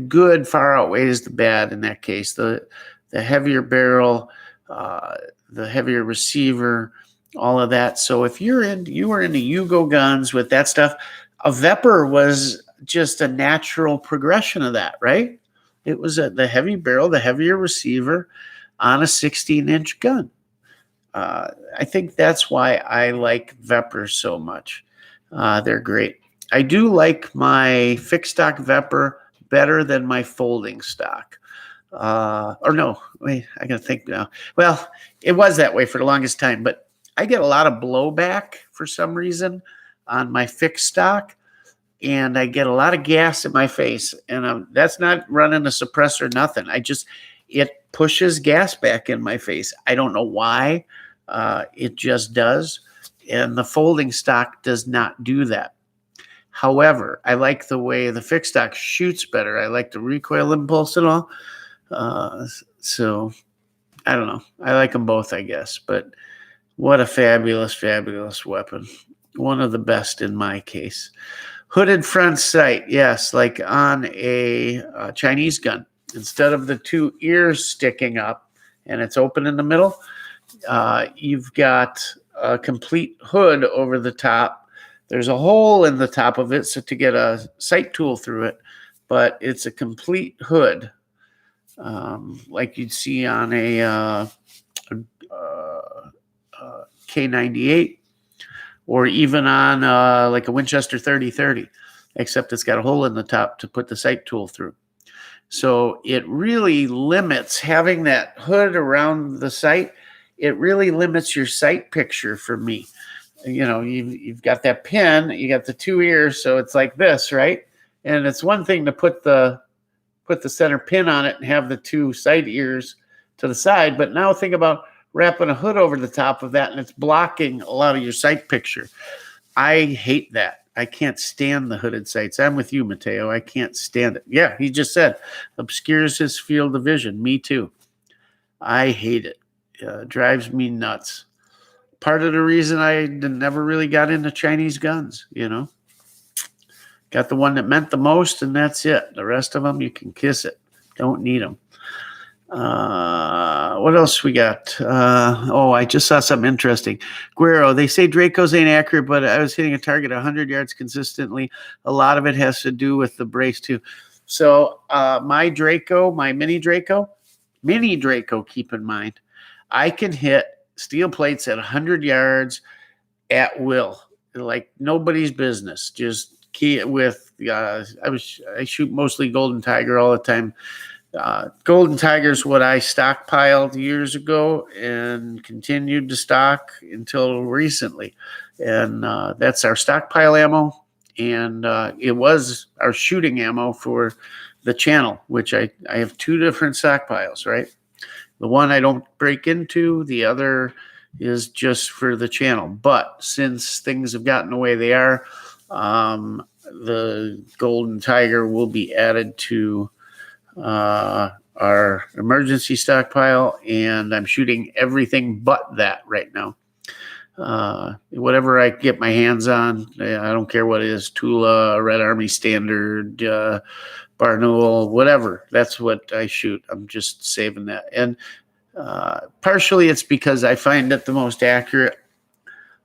good far outweighs the bad in that case. The heavier barrel, the heavier receiver, all of that. So if you were into Yugo guns with that stuff, a Vepr was just a natural progression of that, right? It was the heavy barrel, the heavier receiver on a 16-inch gun. I think that's why I like Vepr so much. They're great. I do like my fixed stock Vepr better than my folding stock. Or no, wait, I gotta think now. Well, it was that way for the longest time, but I get a lot of blowback for some reason on my fixed stock, and I get a lot of gas in my face, and that's not running a suppressor, nothing. It pushes gas back in my face. I don't know why. It just does, and the folding stock does not do that. However, I like the way the fixed stock shoots better. I like the recoil impulse and all. So I don't know. I like them both, I guess. But what a fabulous, fabulous weapon. one of the best in my case. Hooded front sight, yes, like on a Chinese gun. Instead of the two ears sticking up and it's open in the middle, you've got a complete hood over the top. There's a hole in the top of it so to get a sight tool through it, but it's a complete hood, like you'd see on a K98 or even on like a Winchester 30-30, except it's got a hole in the top to put the sight tool through. So it really limits having that hood around the sight. It really limits your sight picture for me. You know, you've got that pin, you got the two ears, so it's like this, right? And it's one thing to put the center pin on it and have the two side ears to the side, but now think about wrapping a hood over the top of that and it's blocking a lot of your sight picture. I hate that. I can't stand the hooded sights. I'm with you, Mateo. I can't stand it. Yeah, he just said obscures his field of vision. Me too. I hate it. Drives me nuts. Part of the reason I never really got into Chinese guns, you know. Got the one that meant the most, and that's it. The rest of them, you can kiss it. Don't need them. What else we got? I just saw something interesting. Guerrero, they say Dracos ain't accurate, but I was hitting a target 100 yards consistently. A lot of it has to do with the brace too. So my Draco, my mini Draco, keep in mind, I can hit steel plates at 100 yards at will, like nobody's business. Just key it with. I shoot mostly Golden Tiger all the time. Golden Tiger is what I stockpiled years ago and continued to stock until recently. And that's our stockpile ammo. And it was our shooting ammo for the channel, which I have two different stockpiles, right? The one I don't break into, the other is just for the channel. But since things have gotten the way they are, the Golden Tiger will be added to our emergency stockpile, and I'm shooting everything but that right now. Whatever I get my hands on, I don't care what it is, Tula, Red Army Standard, Barnul, whatever. That's what I shoot. I'm just saving that. And partially it's because I find it the most accurate.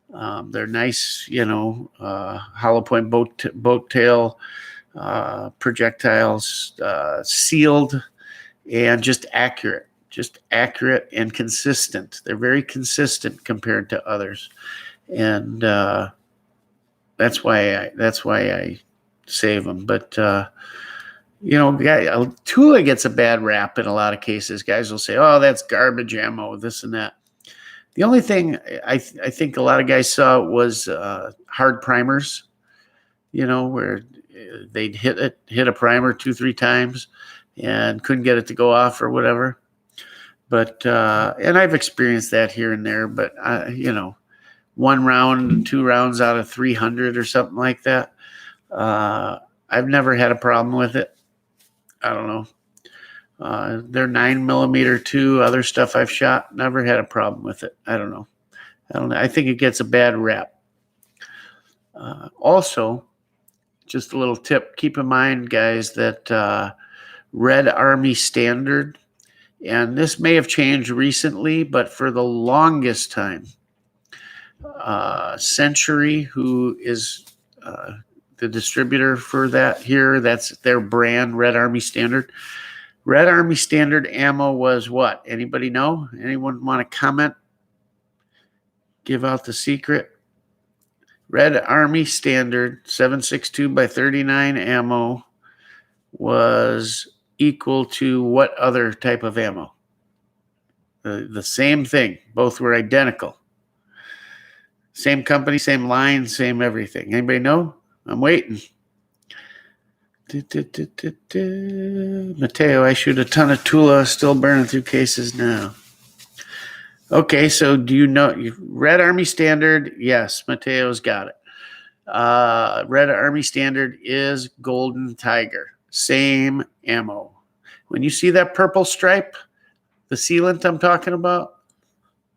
They're nice, hollow point boat tail projectiles, sealed and just accurate and consistent. They're very consistent compared to others. And that's why I save them. But Tula gets a bad rap in a lot of cases. Guys will say, "Oh, that's garbage ammo," this and that. The only thing I think a lot of guys saw was hard primers, where they'd hit a primer 2-3 times and couldn't get it to go off or whatever. But and I've experienced that here and there, but 1 round, 2 rounds out of 300 or something like that. I've never had a problem with it. I don't know. They're 9mm too. Other stuff I've shot, never had a problem with it. I don't know. I think it gets a bad rap. Also, just a little tip. Keep in mind, guys, that Red Army Standard, and this may have changed recently, but for the longest time, Century, who is the distributor for that here, that's their brand, Red Army Standard. Red Army Standard ammo was what? Anybody know? Anyone want to comment? Give out the secret. Red Army Standard 7.62x39 ammo was equal to what other type of ammo? The same thing. Both were identical. Same company, same line, same everything. Anybody know? I'm waiting. Mateo, I shoot a ton of Tula, still burning through cases now. Okay, so do you know Red Army Standard? Yes, Mateo's got it. Red Army Standard is Golden Tiger. Same ammo. When you see that purple stripe, the sealant I'm talking about,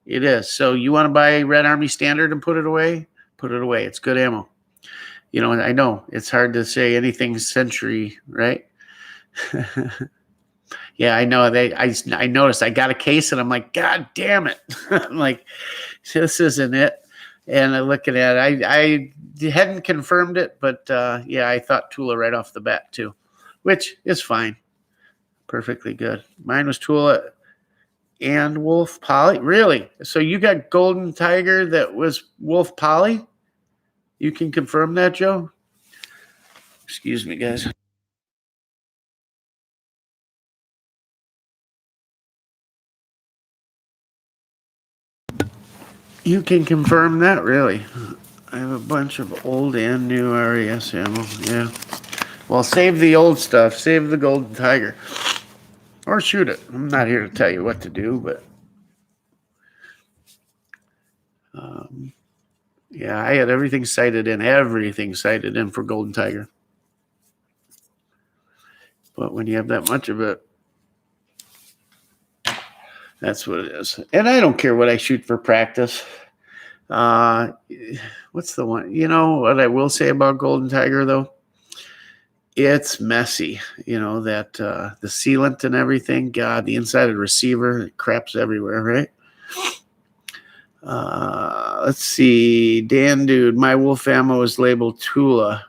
it is. So you want to buy Red Army Standard and put it put it away. It's good ammo. You know, I know it's hard to say anything century, right? Yeah, I know. I noticed I got a case and I'm like, God damn it. I'm like, this isn't it. And I looking at it, I hadn't confirmed it, but yeah, I thought Tula right off the bat too, which is fine. Perfectly good. Mine was Tula and Wolf Poly. Really? So you got Golden Tiger that was Wolf Poly? You can confirm that, Joe? Excuse me, guys. You can confirm that, really? I have a bunch of old and new RES ammo. Yeah. Well, save the old stuff. Save the Golden Tiger. Or shoot it. I'm not here to tell you what to do, but yeah, I had everything sighted in for Golden Tiger. But when you have that much of it, that's what it is. And I don't care what I shoot for practice. What's the one? You know what I will say about Golden Tiger, though? It's messy. You know, that the sealant and everything. God, the inside of the receiver, crap's everywhere, right? Let's see. Dan, dude, my Wolf ammo is labeled Tula.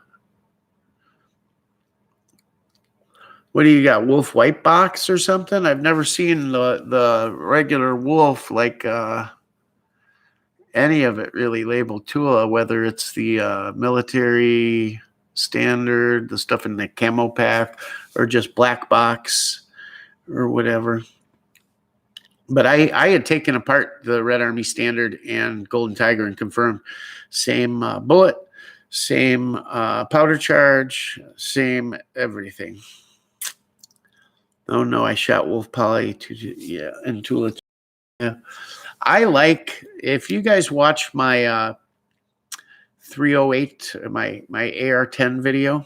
What do you got? Wolf white box or something? I've never seen the regular Wolf, like any of it really labeled Tula, whether it's the military standard, the stuff in the camo pack, or just black box or whatever. But I had taken apart the Red Army Standard and Golden Tiger and confirmed same bullet, same powder charge, same everything. Oh no, I shot Wolf Poly and Tula. Yeah, I like, if you guys watch my 308, my AR-10 video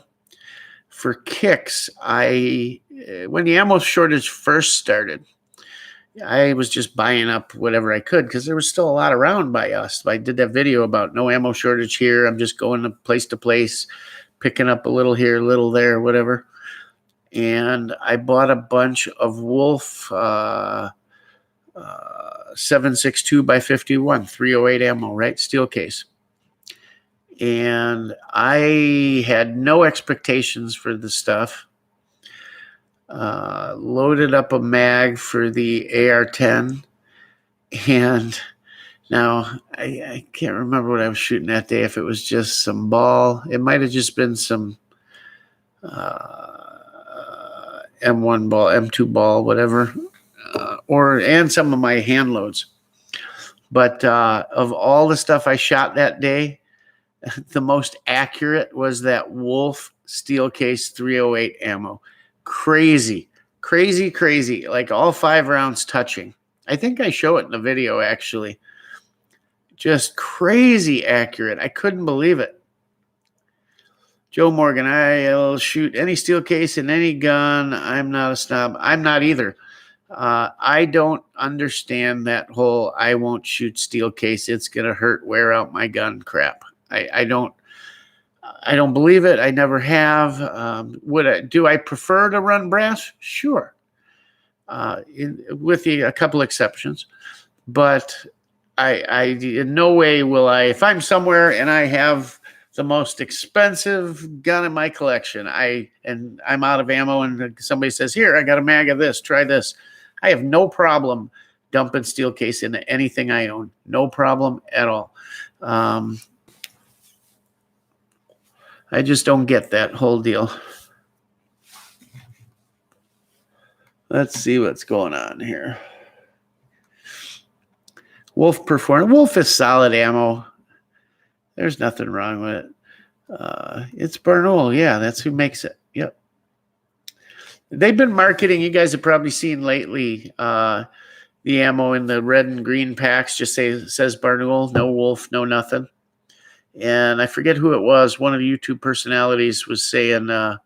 for kicks, when the ammo shortage first started, I was just buying up whatever I could because there was still a lot around by us. I did that video about no ammo shortage here. I'm just going to place, picking up a little here, a little there, whatever. And I bought a bunch of Wolf 7.62 by 51 308 ammo, right? Steel case. And I had no expectations for the stuff. Loaded up a mag for the AR-10, and now I can't remember what I was shooting that day. If it was just some ball, it might have just been some M1 ball, M2 ball, whatever, and some of my hand loads. But of all the stuff I shot that day, the most accurate was that Wolf steel case 308 ammo. Crazy, like all 5 rounds touching. I think I show it in the video, actually. Just crazy accurate. I couldn't believe it. Joe Morgan, I'll shoot any steel case in any gun. I'm not a snob. I'm not either. I don't understand that whole I won't shoot steel case, it's going to hurt, wear out my gun crap. I don't believe it. I never have. Do I prefer to run brass? Sure. With a couple exceptions. But I in no way will I, if I'm somewhere and I have the most expensive gun in my collection, and I'm out of ammo and somebody says, here, I got a mag of this, try this. I have no problem dumping steel case into anything I own. No problem at all. I just don't get that whole deal. Let's see what's going on here. Wolf Performance. Wolf is solid ammo. There's nothing wrong with it. It's Bernal. Yeah, that's who makes it. Yep. They've been marketing. You guys have probably seen lately the ammo in the red and green packs just says Bernal, no Wolf, no nothing. And I forget who it was. One of the YouTube personalities was saying, oh,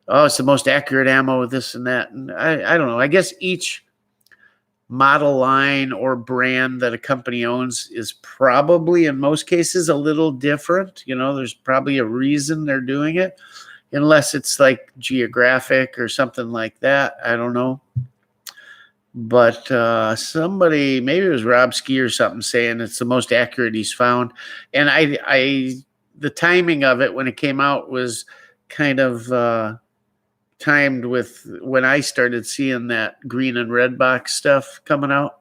it's the most accurate ammo, this and that. And I don't know. I guess each model line or brand that a company owns is probably in most cases a little different. There's probably a reason they're doing it, unless it's like geographic or something like that. I don't know. But somebody, maybe it was Rob Ski or something, saying it's the most accurate he's found. And the timing of it when it came out was kind of timed with when I started seeing that green and red box stuff coming out.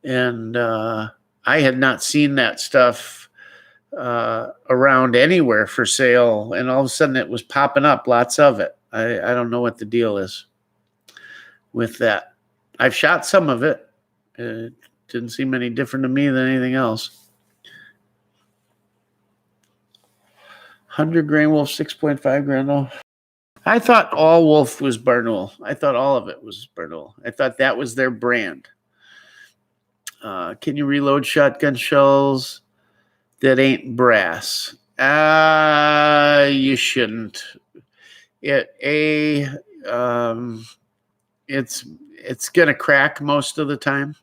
And I had not seen that stuff around anywhere for sale. And all of a sudden it was popping up, lots of it. I don't know what the deal is with that. I've shot some of it. It didn't seem any different to me than anything else. 100 grain wolf, 6.5 grain wolf. I thought all wolf was Barnoul. I thought all of it was Barnoul. I thought that was their brand. Can you reload shotgun shells that ain't brass? You shouldn't. It's gonna crack most of the time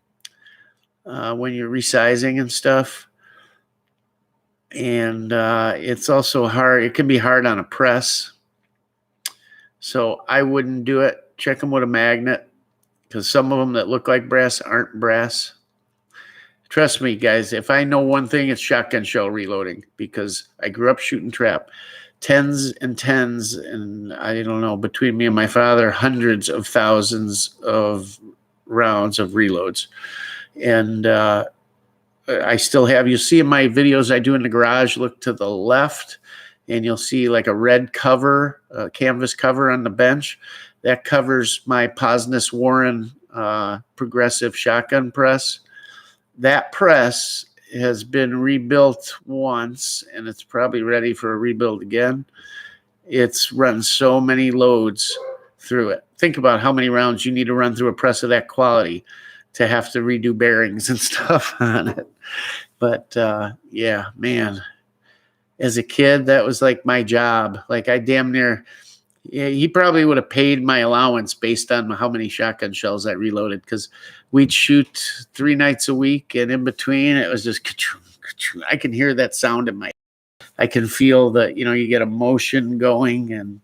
when you're resizing and stuff, and it's also hard. It can be hard on a press, so I wouldn't do it. Check them with a magnet, because some of them that look like brass aren't brass. Trust me, guys, if I know one thing, it's shotgun shell reloading, because I grew up shooting trap. Tens and tens, and I don't know, between me and my father, hundreds of thousands of rounds of reloads. And I still have, you see in my videos I do in the garage, look to the left, and you'll see like a red cover, a canvas cover on the bench. That covers my Posnus Warren progressive shotgun press. That press has been rebuilt once, and it's probably ready for a rebuild again. It's run so many loads through it. Think about how many rounds you need to run through a press of that quality to have to redo bearings and stuff on it. But yeah, man, as a kid, that was like my job. Like I damn near, yeah, he probably would have paid my allowance based on how many shotgun shells I reloaded, because we'd shoot 3 nights a week, and in between it was just ka-choom, ka-choom. I can hear that sound in my, I can feel that, you get a motion going and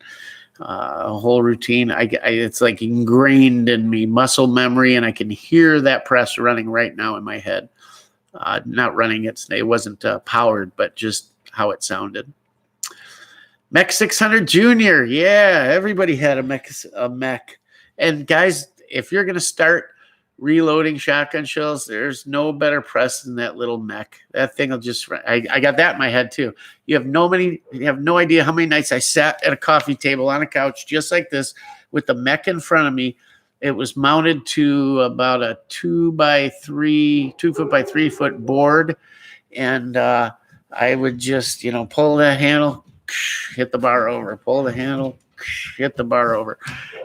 a whole routine. It's like ingrained in me, muscle memory, and I can hear that press running right now in my head. Not running, it wasn't powered, but just how it sounded. Mech 600 Junior. Yeah, everybody had a mech. And guys, if you're going to start reloading shotgun shells, there's no better press than that little mech. That thing will just, I got that in my head too. You have no idea how many nights I sat at a coffee table on a couch just like this with the mech in front of me. It was mounted to about a 2 foot by 3 foot board. And I would just, pull that handle, hit the bar over, pull the handle, hit the bar over,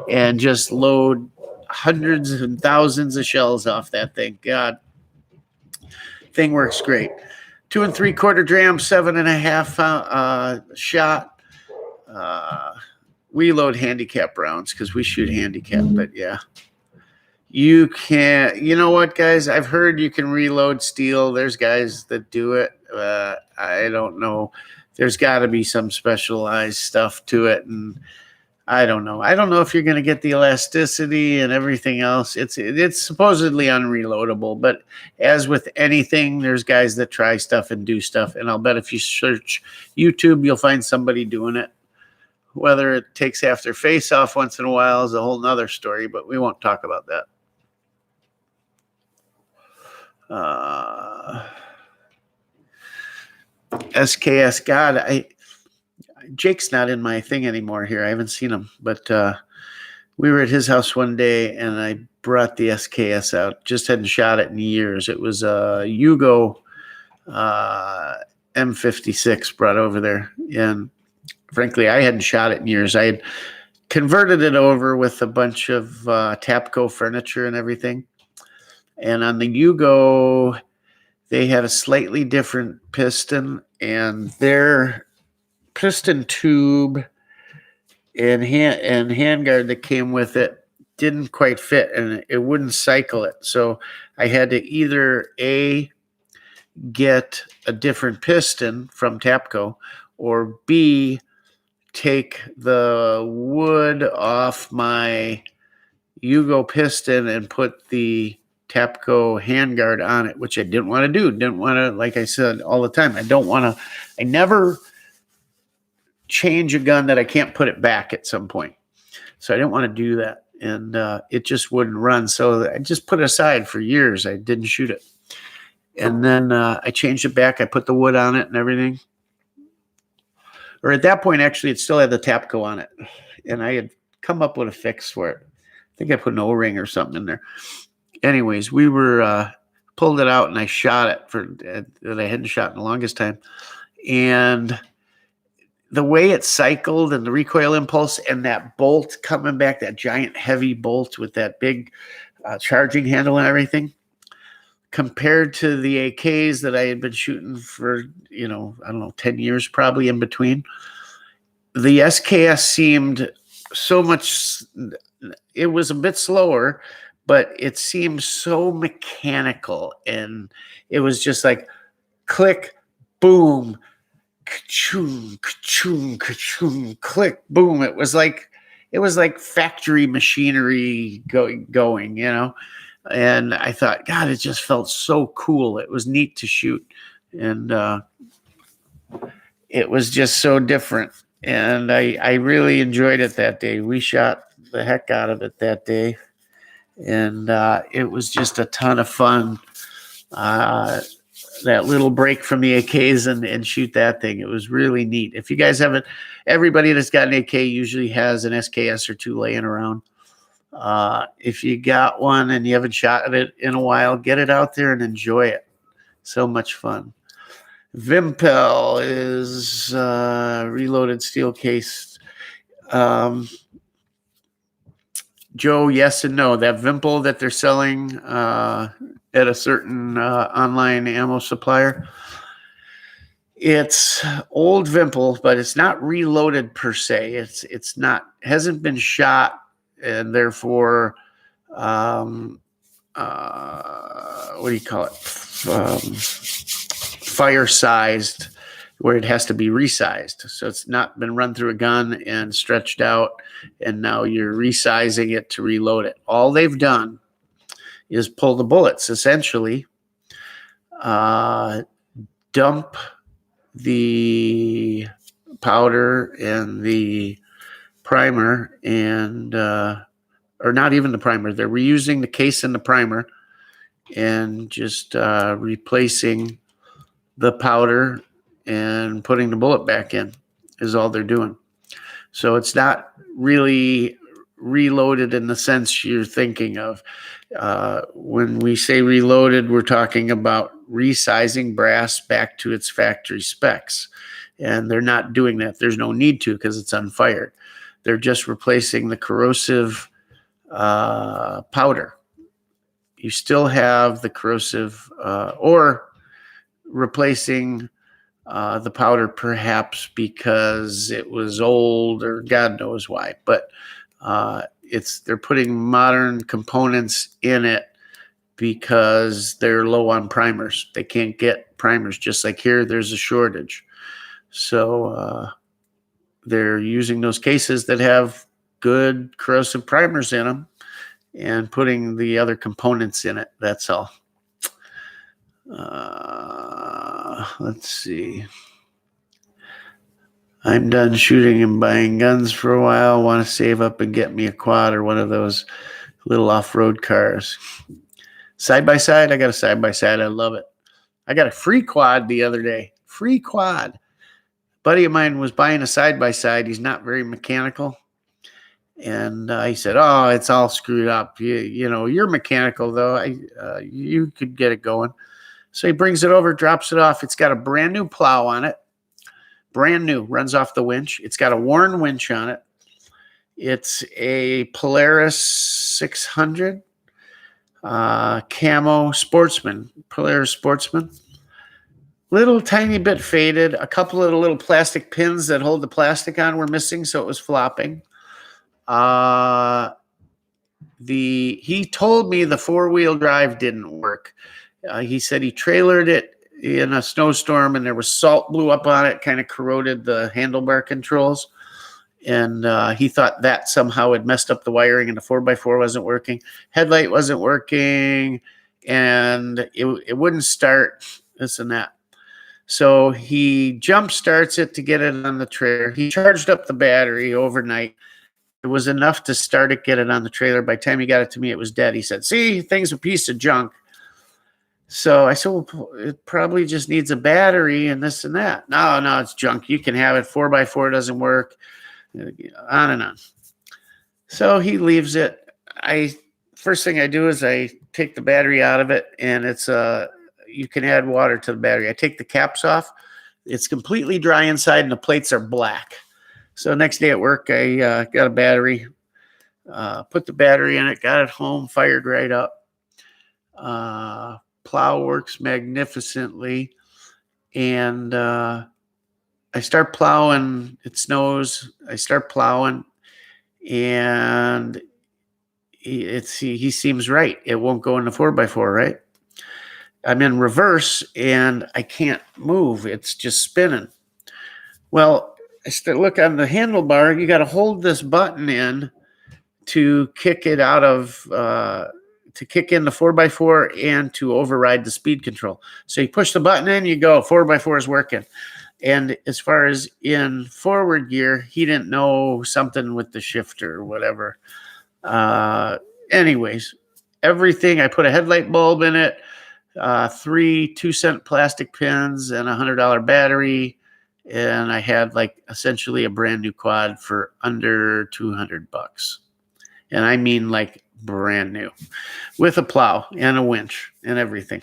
and just load hundreds and thousands of shells off that thing. God, thing works great. 2 3/4 dram, 7.5 shot. We load handicap rounds because we shoot handicap, but yeah. You can't, you know what, guys? I've heard you can reload steel. There's guys that do it. I don't know. There's got to be some specialized stuff to it, and I don't know. I don't know if you're going to get the elasticity and everything else. It's supposedly unreloadable, but as with anything, there's guys that try stuff and do stuff, and I'll bet if you search YouTube, you'll find somebody doing it. Whether it takes after face off once in a while is a whole nother story, but we won't talk about that. SKS, God, Jake's not in my thing anymore here. I haven't seen him, but we were at his house one day, and I brought the SKS out. Just hadn't shot it in years. It was a Yugo M56 brought over there, and frankly, I hadn't shot it in years. I had converted it over with a bunch of Tapco furniture and everything. And on the Yugo, they had a slightly different piston, and their piston tube and handguard that came with it didn't quite fit, and it wouldn't cycle it. So I had to either get a different piston from Tapco, or B, take the wood off my Yugo piston and put the Tapco handguard on it, which I didn't want to do. Didn't want to, like I said all the time, I never change a gun that I can't put it back at some point. So I didn't want to do that. And it just wouldn't run. So I just put it aside for years. I didn't shoot it. And then I changed it back. I put the wood on it and everything. Or at that point, actually, it still had the Tapco on it. And I had come up with a fix for it. I think I put an O-ring or something in there. Anyways, we were pulled it out, and I shot it that I hadn't shot in the longest time. And the way it cycled and the recoil impulse and that bolt coming back, that giant heavy bolt with that big charging handle and everything, compared to the AKs that I had been shooting for, 10 years probably in between, the SKS seemed so much, it was a bit slower, but it seemed so mechanical. And it was just like click, boom, ka-choom, ka-choom, ka-choom, click, boom. It was like factory machinery going, And I thought, God, it just felt so cool. It was neat to shoot, and it was just so different. And I really enjoyed it that day. We shot the heck out of it that day, and it was just a ton of fun. That little break from the AKs and shoot that thing. It was really neat. If you guys haven't, everybody that's got an AK usually has an SKS or two laying around. If you got one and you haven't shot it in a while, get it out there and enjoy it. So much fun. Vimpel is reloaded steel case. Joe, yes and no. That Vimpel that they're selling at a certain online ammo supplier, it's old Vimpel, but it's not reloaded per se. It's not, hasn't been shot, and therefore, what do you call it? Fire sized, where it has to be resized. So it's not been run through a gun and stretched out, and now you're resizing it to reload it. All they've done is pull the bullets, essentially, dump the powder and the primer, and or not even the primer. They're reusing the case and the primer and just replacing the powder and putting the bullet back in is all they're doing. So it's not really reloaded in the sense you're thinking of. When we say reloaded, we're talking about resizing brass back to its factory specs. And they're not doing that. There's no need to, because it's unfired. They're just replacing the corrosive powder. You still have the corrosive, or replacing the powder perhaps because it was old or God knows why. But they're putting modern components in it because they're low on primers. They can't get primers. Just like here, there's a shortage. So they're using those cases that have good corrosive primers in them and putting the other components in it. That's all. Let's see. I'm done shooting and buying guns for a while. Want to save up and get me a quad or one of those little off-road cars. Side-by-side? I got a side-by-side. I love it. I got a free quad the other day. Free quad. Buddy of mine was buying a side-by-side. He's not very mechanical. And he said, oh, it's all screwed up. You're mechanical, though. You could get it going. So he brings it over, drops it off. It's got a brand new plow on it. Brand new. Runs off the winch. It's got a Warren winch on it. It's a Polaris 600 camo Sportsman. Polaris Sportsman. Little tiny bit faded. A couple of the little plastic pins that hold the plastic on were missing, so it was flopping. he told me the 4-wheel drive didn't work. He said he trailered it in a snowstorm and there was salt blew up on it, kind of corroded the handlebar controls. And he thought that somehow had messed up the wiring and the 4x4 wasn't working. Headlight wasn't working and it wouldn't start, this and that. So he jump starts it to get it on the trailer. He charged up the battery overnight. It was enough to start it, get it on the trailer. By the time he got it to me, it was dead. He said, see, thing's a piece of junk. So I said, well, it probably just needs a battery and this and that. No, it's junk. You can have it. 4x4 doesn't work. On and on. So he leaves it. First thing I do is I take the battery out of it, and it's you can add water to the battery. I take the caps off. It's completely dry inside, and the plates are black. So next day at work, I got a battery, put the battery in it, got it home, fired right up. Plow works magnificently, and I start plowing. It snows. I start plowing, and he seems right. It won't go in the 4x4, right? I'm in reverse, and I can't move. It's just spinning. Well, I look on the handlebar. You got to hold this button in to kick it out of, to kick in the 4x4 and to override the speed control. So you push the button in, you go, 4x4 is working. And as far as in forward gear, he didn't know something with the shifter or whatever. Anyways, everything, I put a headlight bulb in it, 3 2-cent plastic pins and $100 battery. And I had like essentially a brand new quad for under $200. And I mean like brand new with a plow and a winch and everything.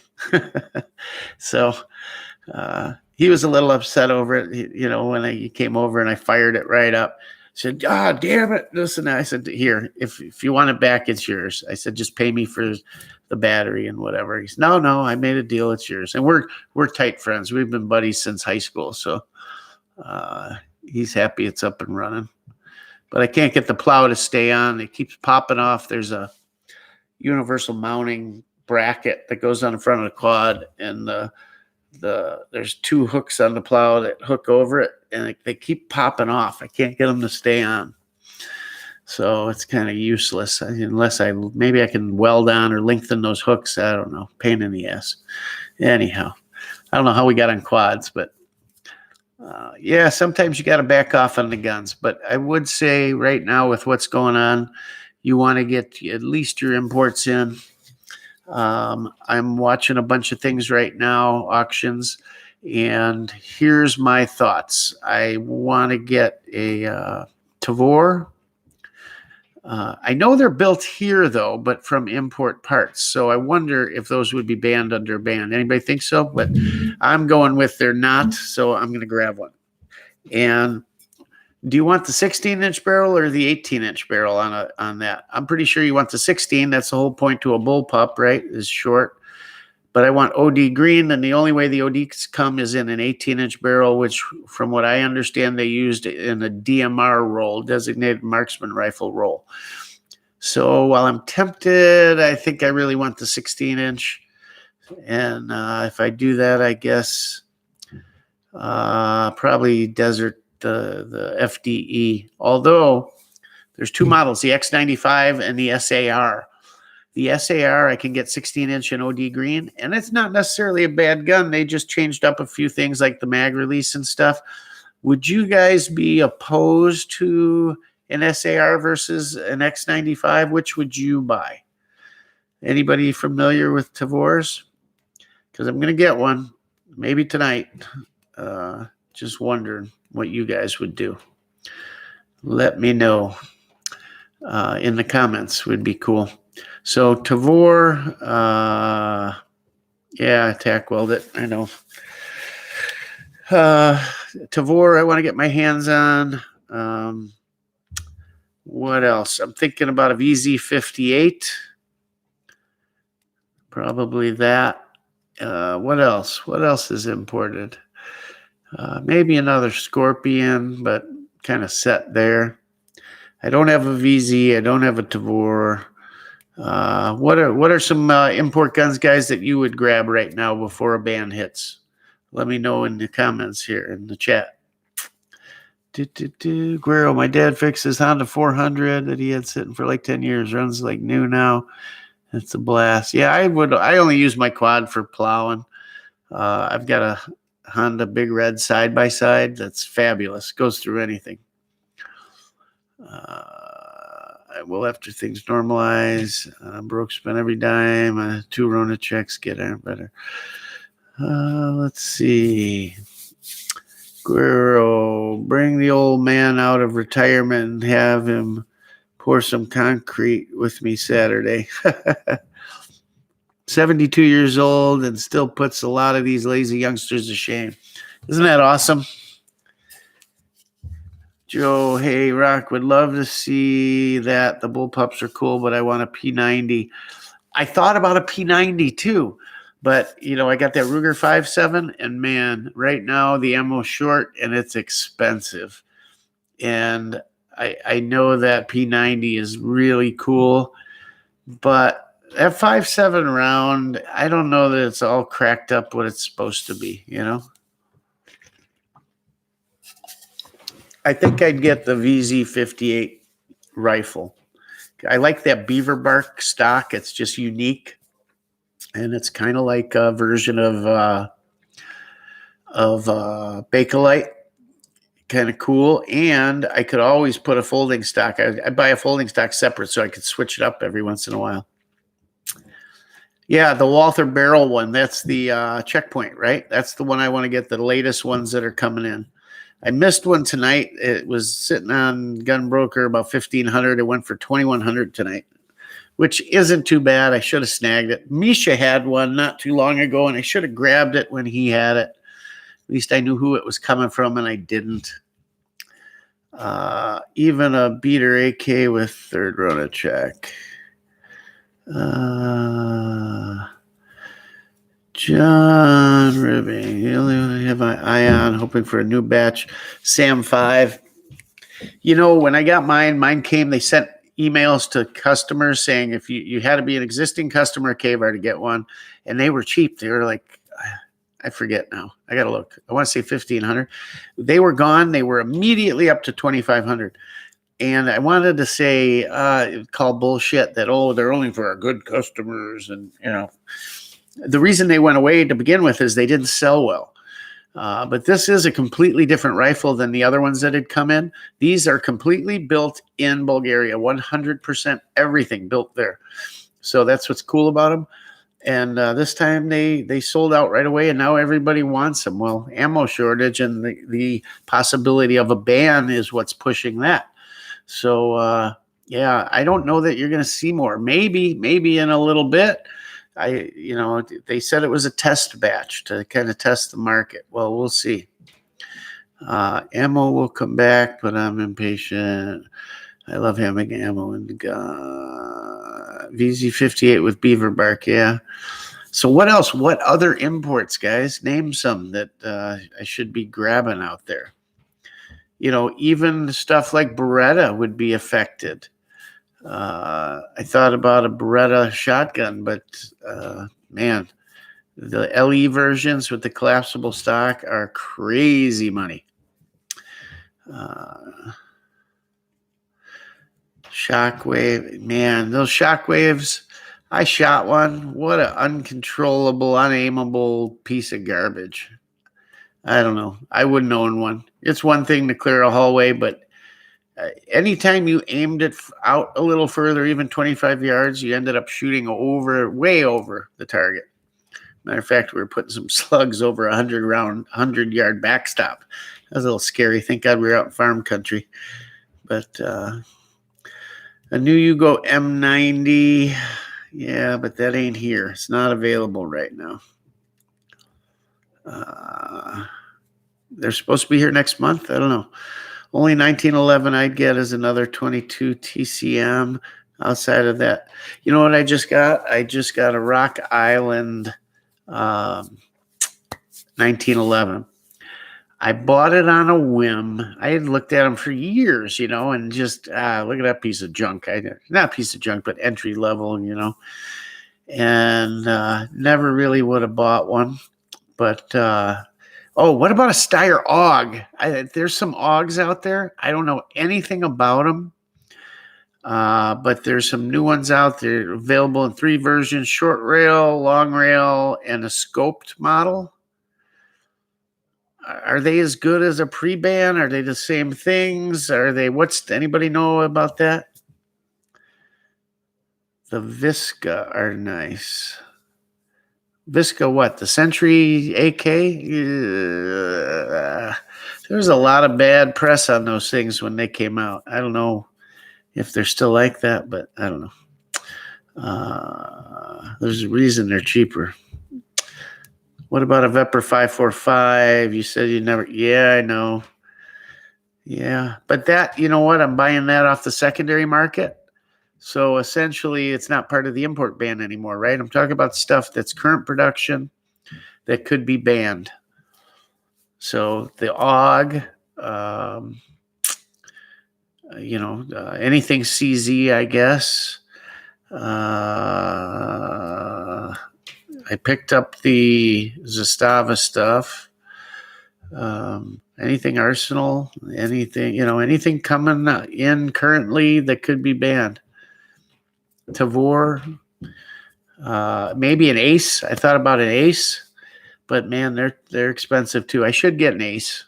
So, he was a little upset over it, when he came over and I fired it right up. He said, damn it, this and that. I said, here, if you want it back, it's yours. I said, just pay me for the battery and whatever. He said, no, I made a deal, it's yours. And we're tight friends. We've been buddies since high school. So he's happy it's up and running. But I can't get the plow to stay on. It keeps popping off. There's a universal mounting bracket that goes on the front of the quad, and there's 2 hooks on the plow that hook over it, and they keep popping off. I can't get them to stay on. So it's kind of useless unless maybe I can weld on or lengthen those hooks. I don't know. Pain in the ass. Anyhow, I don't know how we got on quads, but yeah, sometimes you got to back off on the guns. But I would say right now with what's going on, you want to get at least your imports in. I'm watching a bunch of things right now, auctions, and here's my thoughts. I want to get a Tavor. I know they're built here, though, but from import parts. So I wonder if those would be banned under ban. Anybody think so? But I'm going with they're not, so I'm going to grab one. And do you want the 16-inch barrel or the 18-inch barrel on that? I'm pretty sure you want the 16. That's the whole point to a bullpup, right, is short. But I want OD green, and the only way the ODs come is in an 18-inch barrel, which, from what I understand, they used in a DMR roll, designated marksman rifle roll. So while I'm tempted, I think I really want the 16-inch. And if I do that, I guess probably Desert, the FDE. Although there's 2 models, the X95 and the SAR. The SAR, I can get 16-inch and OD green, and it's not necessarily a bad gun. They just changed up a few things like the mag release and stuff. Would you guys be opposed to an SAR versus an X95? Which would you buy? Anybody familiar with Tavors? Because I'm going to get one, maybe tonight. Just wondering what you guys would do. Let me know in the comments. Would be cool. So Tavor, yeah, tack weld it. I know. Tavor, I want to get my hands on. What else? I'm thinking about a VZ58. Probably that. What else? What else is imported? Maybe another Scorpion, but kind of set there. I don't have a VZ. I don't have a Tavor. What are some import guns, guys, that you would grab right now before a ban hits? Let me know in the comments here in the chat. Guerrero, my dad fixed his Honda 400 that he had sitting for like 10 years. Runs like new now. It's a blast. Yeah, I only use my quad for plowing. I've got a Honda Big Red side by side that's fabulous. Goes through anything. Well, after things normalize, broke spent every dime. 2 Rona checks get better. Let's see. Guerrero, bring the old man out of retirement and have him pour some concrete with me Saturday. 72 years old and still puts a lot of these lazy youngsters to shame. Isn't that awesome? Joe, hey, Rock, would love to see that. The bullpups are cool, but I want a P90. I thought about a P90 too, but, I got that Ruger 5.7, and man, right now the ammo's short and it's expensive. And I know that P90 is really cool, but that 5.7 round, I don't know that it's all cracked up what it's supposed to be, I think I'd get the VZ58 rifle. I like that beaver bark stock. It's just unique, and it's kind of like a version of Bakelite. Kind of cool. And I could always put a folding stock. I buy a folding stock separate so I could switch it up every once in a while. Yeah, the Walther barrel one. That's the Checkpoint, right? That's the one I want to get, the latest ones that are coming in. I missed one tonight. It was sitting on Gunbroker about $1,500. It went for $2,100 tonight, which isn't too bad. I should have snagged it. Misha had one not too long ago, and I should have grabbed it when he had it. At least I knew who it was coming from, and I didn't. Even a beater AK with third Rona check. John Ribbing. The only one I have my eye on, hoping for a new batch. Sam 5. When I got mine came, they sent emails to customers saying if you had to be an existing customer of KVAR to get one, and they were cheap. They were like, I forget now. I got to look. I want to say $1,500. They were gone. They were immediately up to $2,500. And I wanted to say, call bullshit that, they're only for our good customers. And, the reason they went away to begin with is they didn't sell well. But this is a completely different rifle than the other ones that had come in. These are completely built in Bulgaria, 100% everything built there. So that's what's cool about them. And this time they sold out right away, and now everybody wants them. Well, ammo shortage and the possibility of a ban is what's pushing that. So, yeah, I don't know that you're going to see more. Maybe in a little bit. They said it was a test batch to kind of test the market. Well, we'll see. Ammo will come back, but I'm impatient. I love having ammo in the gun. VZ58 with beaver bark, yeah. So what else? What other imports, guys? Name some that I should be grabbing out there. Even stuff like Beretta would be affected. I thought about a Beretta shotgun, but man, the LE versions with the collapsible stock are crazy money. Shockwave, man, those shockwaves. I shot one. What an uncontrollable, unaimable piece of garbage. I don't know. I wouldn't own one. It's one thing to clear a hallway, but anytime you aimed it out a little further, even 25 yards, you ended up shooting way over the target. Matter of fact, we were putting some slugs over 100-yard backstop. That was a little scary. Thank God we were out in farm country. But a new Yugo M90, yeah, but that ain't here. It's not available right now. They're supposed to be here next month. I don't know. Only 1911 I'd get is another 22 TCM. Outside of that, you know what I just got? I just got a Rock Island 1911. I bought it on a whim. I had looked at them for years, and just look at that piece of junk. Not piece of junk, but entry level, and never really would have bought one. But what about a Steyr AUG? There's some AUGs out there. I don't know anything about them. But there's some new ones out there available in 3 versions: short rail, long rail, and a scoped model. Are they as good as a pre-band? Are they the same things? Anybody know about that? The Visca are nice. Visca what? The Century AK? There's a lot of bad press on those things when they came out. I don't know if they're still like that, but I don't know. There's a reason they're cheaper. What about a Vepr 545? You said you never. Yeah, I know. Yeah, but that, you know what? I'm buying that off the secondary market. So essentially, it's not part of the import ban anymore, right? I'm talking about stuff that's current production that could be banned. So the AUG, anything CZ, I guess. I picked up the Zastava stuff. Anything Arsenal, anything coming in currently that could be banned. Tavor, maybe an Ace. I thought about an Ace, but man, they're expensive too. I should get an Ace.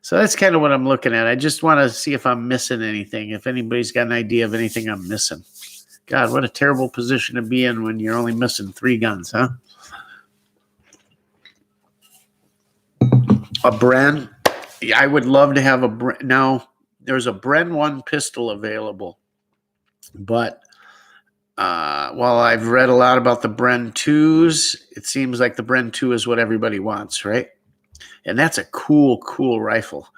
So that's kind of what I'm looking at. I just want to see if I'm missing anything. If anybody's got an idea of anything I'm missing. God, what a terrible position to be in when you're only missing 3 guns, huh? A Bren. I would love to have a Bren. Now, there's a Bren 1 pistol available. But while I've read a lot about the Bren 2s, it seems like the Bren 2 is what everybody wants, right? And that's a cool rifle.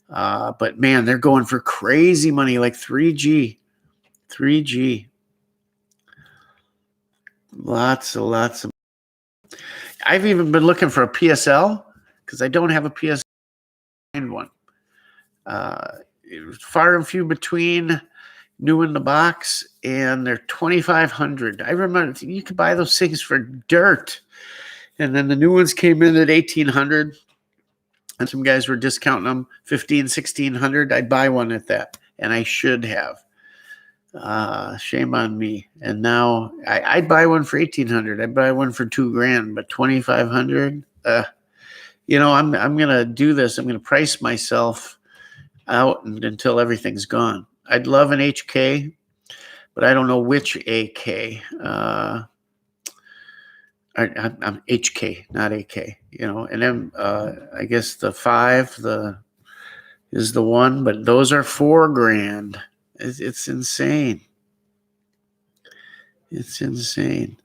But man, they're going for crazy money, like 3G. Lots of. I've even been looking for a PSL because I don't have a PSL one. Far and few between, new in the box, and they're $2,500. I remember you could buy those things for dirt, and then the new ones came in at $1,800, and some guys were discounting them $1,500-$1,600. I'd buy one at that, and I should have. Shame on me. And now I'd buy one for $1,800. I'd buy one for $2,000, but $2,500. I'm gonna do this. I'm gonna price myself out until everything's gone. I'd love an HK, but I don't know which AK. I'm HK, not AK. And then I guess the 5 is the one, but those are $4,000. It's insane. It's insane.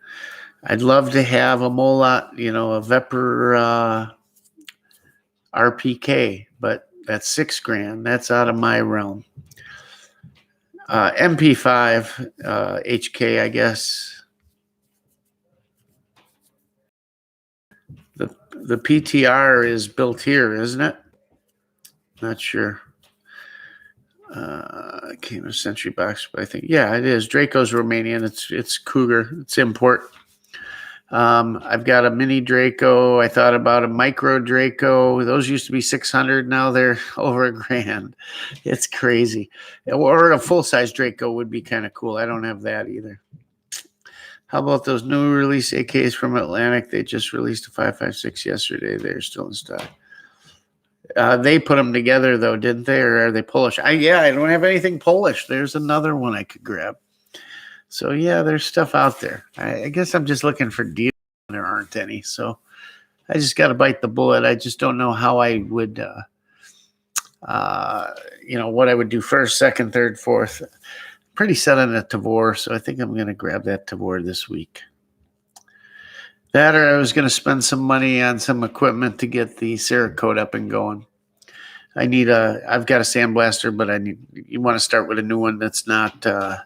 I'd love to have a Molat, a Vepr RPK, but that's $6,000. That's out of my realm. MP5 HK, I guess. The PTR is built here, isn't it? Not sure. Came in a Century box, but I think, yeah, it is. Draco's Romanian. It's Cougar. It's import. I've got a mini Draco. I thought about a micro Draco. Those used to be $600. Now they're over $1,000. It's crazy. Or a full-size Draco would be kind of cool. I don't have that either. How about those new release AKs from Atlantic? They just released a 5.56 yesterday. They're still in stock. They put them together, though, didn't they? Or are they Polish? I don't have anything Polish. There's another one I could grab. So, yeah, there's stuff out there. I guess I'm just looking for deals, and there aren't any. So I just got to bite the bullet. I just don't know how I would, what I would do first, second, third, fourth. Pretty set on a Tavor, so I think I'm going to grab that Tavor this week. That, or I was going to spend some money on some equipment to get the Cerakote up and going. I've got a sandblaster, but you want to start with a new one that's not got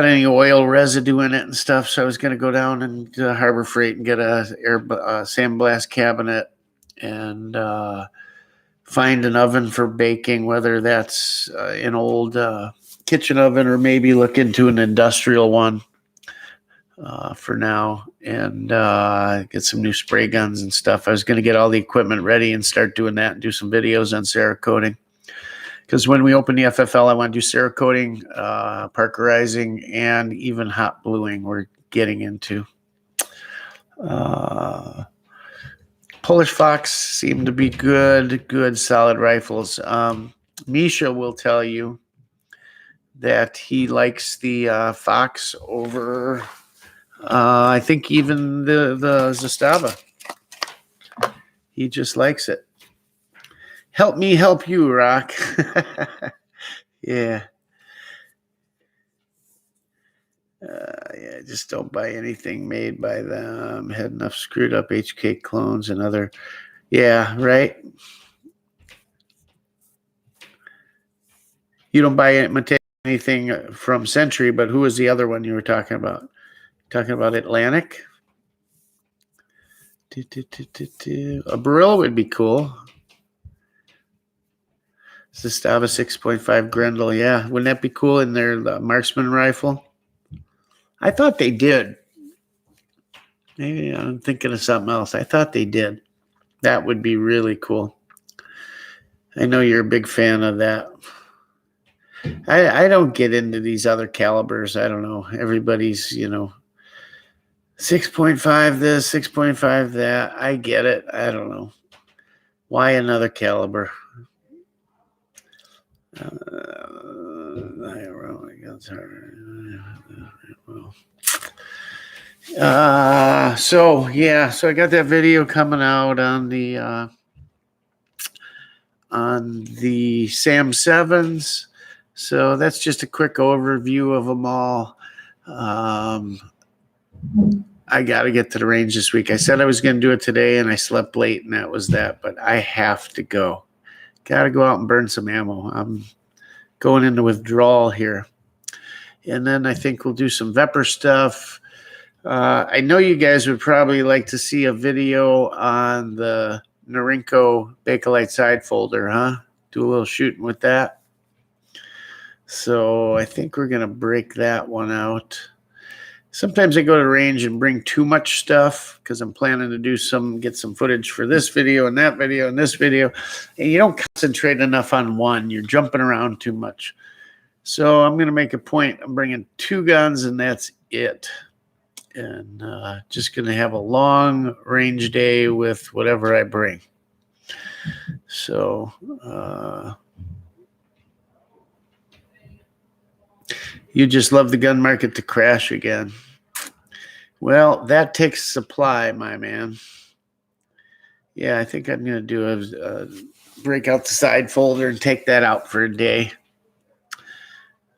any oil residue in it and stuff. So I was going to go down and Harbor Freight and get a sandblast cabinet and find an oven for baking, whether that's an old kitchen oven or maybe look into an industrial one for now, and get some new spray guns and stuff. I was going to get all the equipment ready and start doing that and do some videos on Cerakoting. Because when we open the FFL, I want to do Cerakoting, parkerizing, and even hot bluing we're getting into. Polish Fox seem to be good, solid rifles. Misha will tell you that he likes the Fox over, I think, even the Zastava. He just likes it. Help me help you, Rock. Yeah. Yeah, just don't buy anything made by them. Had enough screwed up HK clones and other. Yeah, right. You don't buy anything from Century, but who was the other one you were talking about? Talking about Atlantic? A Brill would be cool. Zastava 6.5 Grendel. Yeah, wouldn't that be cool in their marksman rifle? I thought they did. Maybe I'm thinking of something else. I thought they did. That would be really cool. I know you're a big fan of that. I don't get into these other calibers. I don't know. Everybody's, 6.5 this, 6.5 that. I get it. I don't know. Why another caliber? So I got that video coming out on the Sam 7s. So that's just a quick overview of them all. I got to get to the range this week. I said I was going to do it today, and I slept late, and that was that. But I have to go. Got to go out and burn some ammo. I'm going into withdrawal here. And then I think we'll do some Vepr stuff. I know you guys would probably like to see a video on the Norinco Bakelite side folder, huh? Do a little shooting with that. So I think we're going to break that one out. Sometimes I go to the range and bring too much stuff because I'm planning to get some footage for this video and that video and this video. And you don't concentrate enough on one. You're jumping around too much. So I'm going to make a point. I'm bringing 2 guns and that's it. And just going to have a long range day with whatever I bring. So you just love the gun market to crash again. Well, that takes supply, my man. Yeah, I think I'm going to do a break out the side folder and take that out for a day.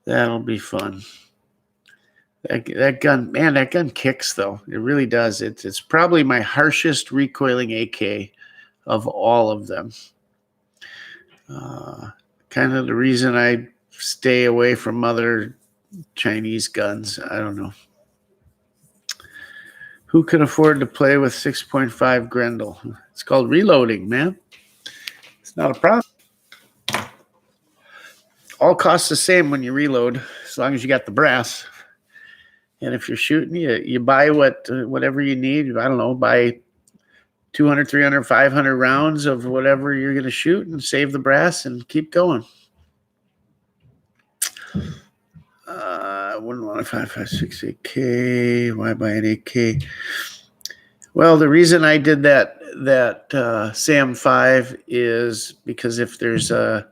That'll be fun. That gun, man, that gun kicks, though. It really does. It's probably my harshest recoiling AK of all of them. Kind of the reason I stay away from other Chinese guns. I don't know. Who can afford to play with 6.5 Grendel? It's called reloading, man. It's not a problem. All costs the same when you reload, as long as you got the brass. And if you're shooting, you buy whatever you need. I don't know, buy 200, 300, 500 rounds of whatever you're going to shoot and save the brass and keep going. I wouldn't want a 5.56 AK. Why buy an AK? Well, the reason I did that SAM 5 is because if there's a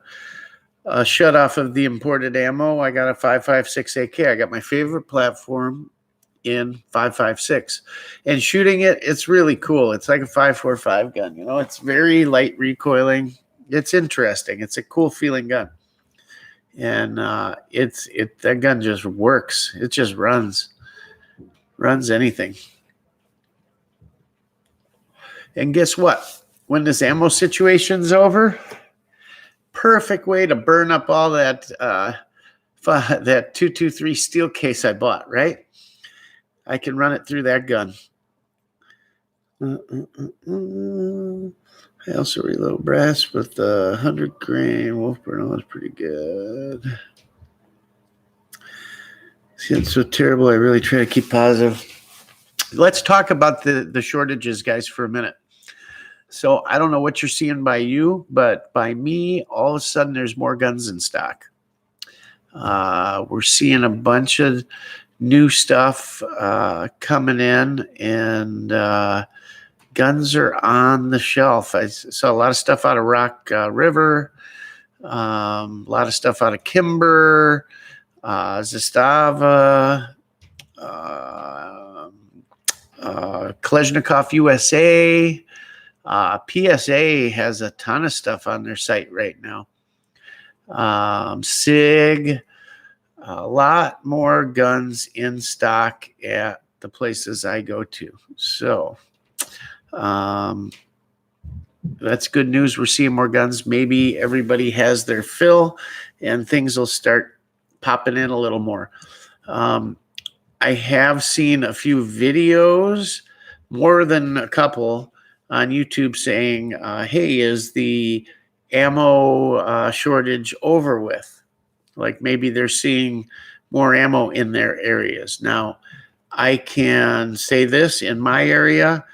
shut off of the imported ammo, I got a 5.56 AK. I got my favorite platform in 5.56, and shooting it's really cool. It's like a 5.45 gun. It's very light recoiling. It's interesting. It's a cool feeling gun. And that gun just works. It just runs anything. And guess what? When this ammo situation's over, perfect way to burn up all that 223 steel case I bought. Right? I can run it through that gun. I also reload brass with the 100 grain Wolf Burnell is pretty good. It's so terrible. I really try to keep positive. Let's talk about the shortages, guys, for a minute. So I don't know what you're seeing by you, but by me, all of a sudden there's more guns in stock. We're seeing a bunch of new stuff coming in, and guns are on the shelf. I saw a lot of stuff out of Rock River, a lot of stuff out of Kimber, Zastava, Kalashnikov USA. PSA has a ton of stuff on their site right now. SIG, a lot more guns in stock at the places I go to. So that's good news. We're seeing more guns. Maybe everybody has their fill and things will start popping in a little more. I have seen a few videos, more than a couple, on YouTube saying, hey, is the ammo shortage over with? Like maybe they're seeing more ammo in their areas. Now, I can say this, in my area,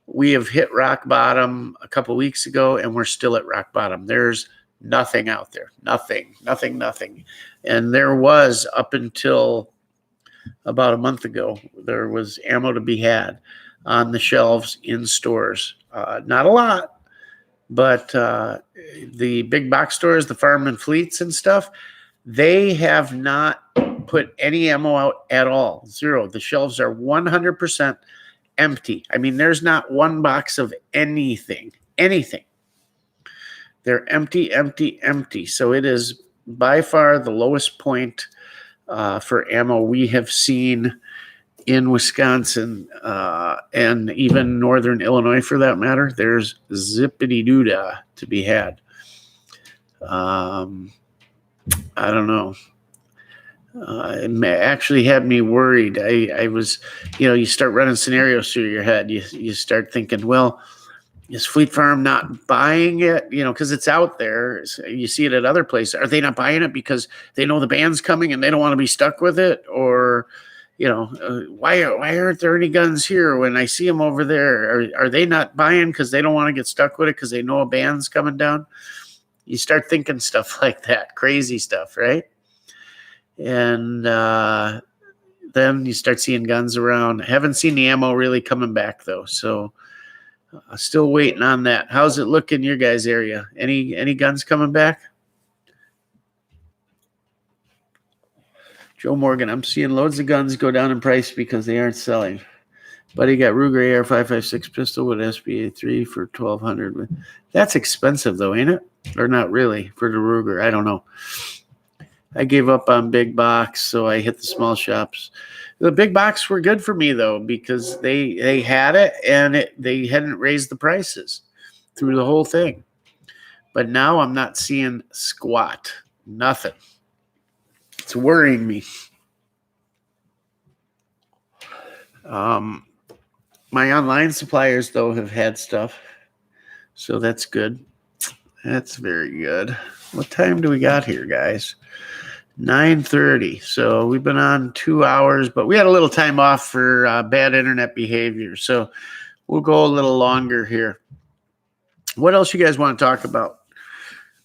we have hit rock bottom a couple weeks ago, and we're still at rock bottom. There's nothing out there. Nothing. And there was, up until about a month ago, there was ammo to be had on the shelves in stores. Not a lot, but the big box stores, the Farm and Fleets and stuff, they have not put any ammo out at all. Zero. The shelves are 100% empty. I mean, there's not one box of anything. They're empty. So it is by far the lowest point for ammo we have seen in Wisconsin and even northern Illinois, for that matter. There's zippity doodah to be had. I don't know. It actually had me worried. I was, you start running scenarios through your head. You start thinking, well, is Fleet Farm not buying it? Because it's out there. You see it at other places. Are they not buying it because they know the band's coming and they don't want to be stuck with it? Or, why aren't there any guns here when I see them over there? Are they not buying because they don't want to get stuck with it because they know a band's coming down? You start thinking stuff like that, crazy stuff, right? And then you start seeing guns around. I haven't seen the ammo really coming back, though, so still waiting on that. How's it look in your guys' area? Any guns coming back? Joe Morgan, I'm seeing loads of guns go down in price because they aren't selling. Buddy got Ruger AR-556 pistol with SBA 3 for $1,200. That's expensive, though, ain't it? Or not really, for the Ruger. I don't know. I gave up on big box, so I hit the small shops. The big box were good for me, though, because they had it, and they hadn't raised the prices through the whole thing. But now I'm not seeing squat. Nothing. It's worrying me. My online suppliers, though, have had stuff, so that's good. That's very good. What time do we got here, guys? 9:30. So we've been on 2 hours, but we had a little time off for bad internet behavior. So we'll go a little longer here. What else you guys want to talk about?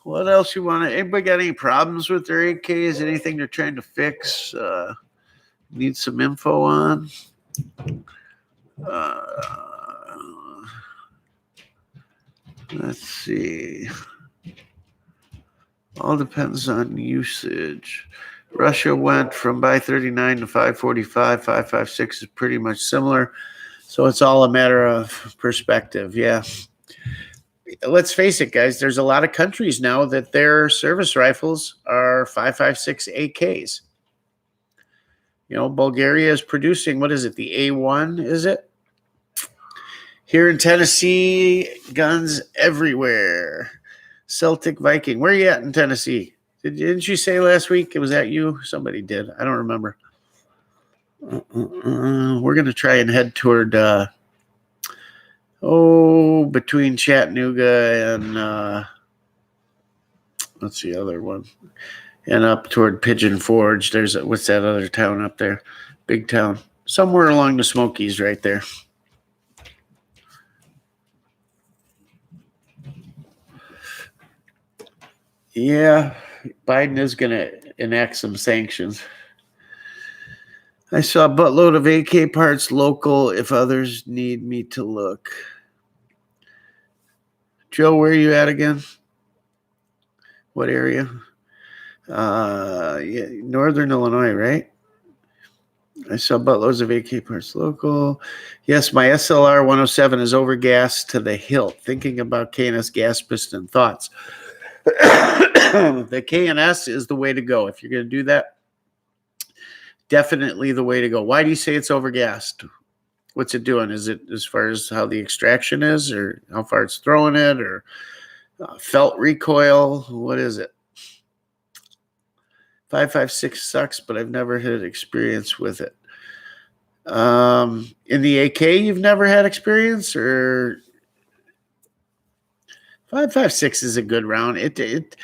What else you want to? Anybody got any problems with their AKs? Anything they're trying to fix? Need some info on? Let's see. All depends on usage. Russia went from buy 39 to 545. 556 is pretty much similar. So it's all a matter of perspective. Yeah. Let's face it, guys. There's a lot of countries now that their service rifles are 556 AKs. Bulgaria is producing, what is it? The A1, is it? Here in Tennessee, guns everywhere. Celtic Viking. Where are you at in Tennessee? Didn't you say last week? Was that you? Somebody did. I don't remember. We're going to try and head toward Oh, between Chattanooga and what's the other one? And up toward Pigeon Forge, what's that other town up there? Big town. Somewhere along the Smokies right there. Yeah, Biden is going to enact some sanctions. I saw a buttload of AK parts local if others need me to look. Joe, where are you at again? What area? Yeah, Northern Illinois, right? I saw buttloads of AK parts local. Yes, my SLR 107 is overgassed to the hilt. Thinking about KNS gas piston thoughts. The KNS is the way to go. If you're going to do that, definitely the way to go. Why do you say it's overgassed? What's it doing? Is it as far as how the extraction is, or how far it's throwing it, or felt recoil? What is it? 5.56 sucks, but I've never had experience with it. In the AK, you've never had experience, or 5.56 is a good round. It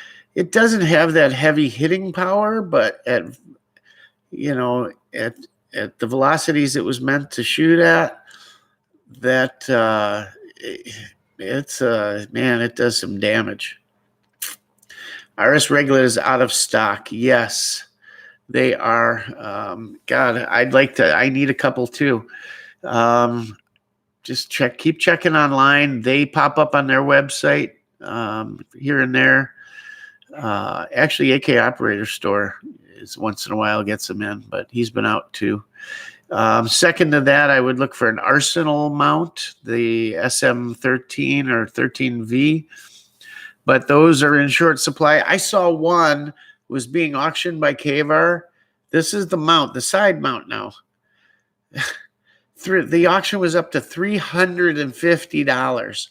doesn't have that heavy hitting power, but at the velocities it was meant to shoot at, that it does some damage. RS Regular is out of stock. Yes, they are. God, I need a couple too. Just keep checking online. They pop up on their website here and there. Actually, AK Operator Store is once in a while gets them in, but he's been out too. Second to that, I would look for an Arsenal mount, the SM13 or 13V, but those are in short supply. I saw one was being auctioned by Kavar. This is the mount, the side mount now. The auction was up to $350.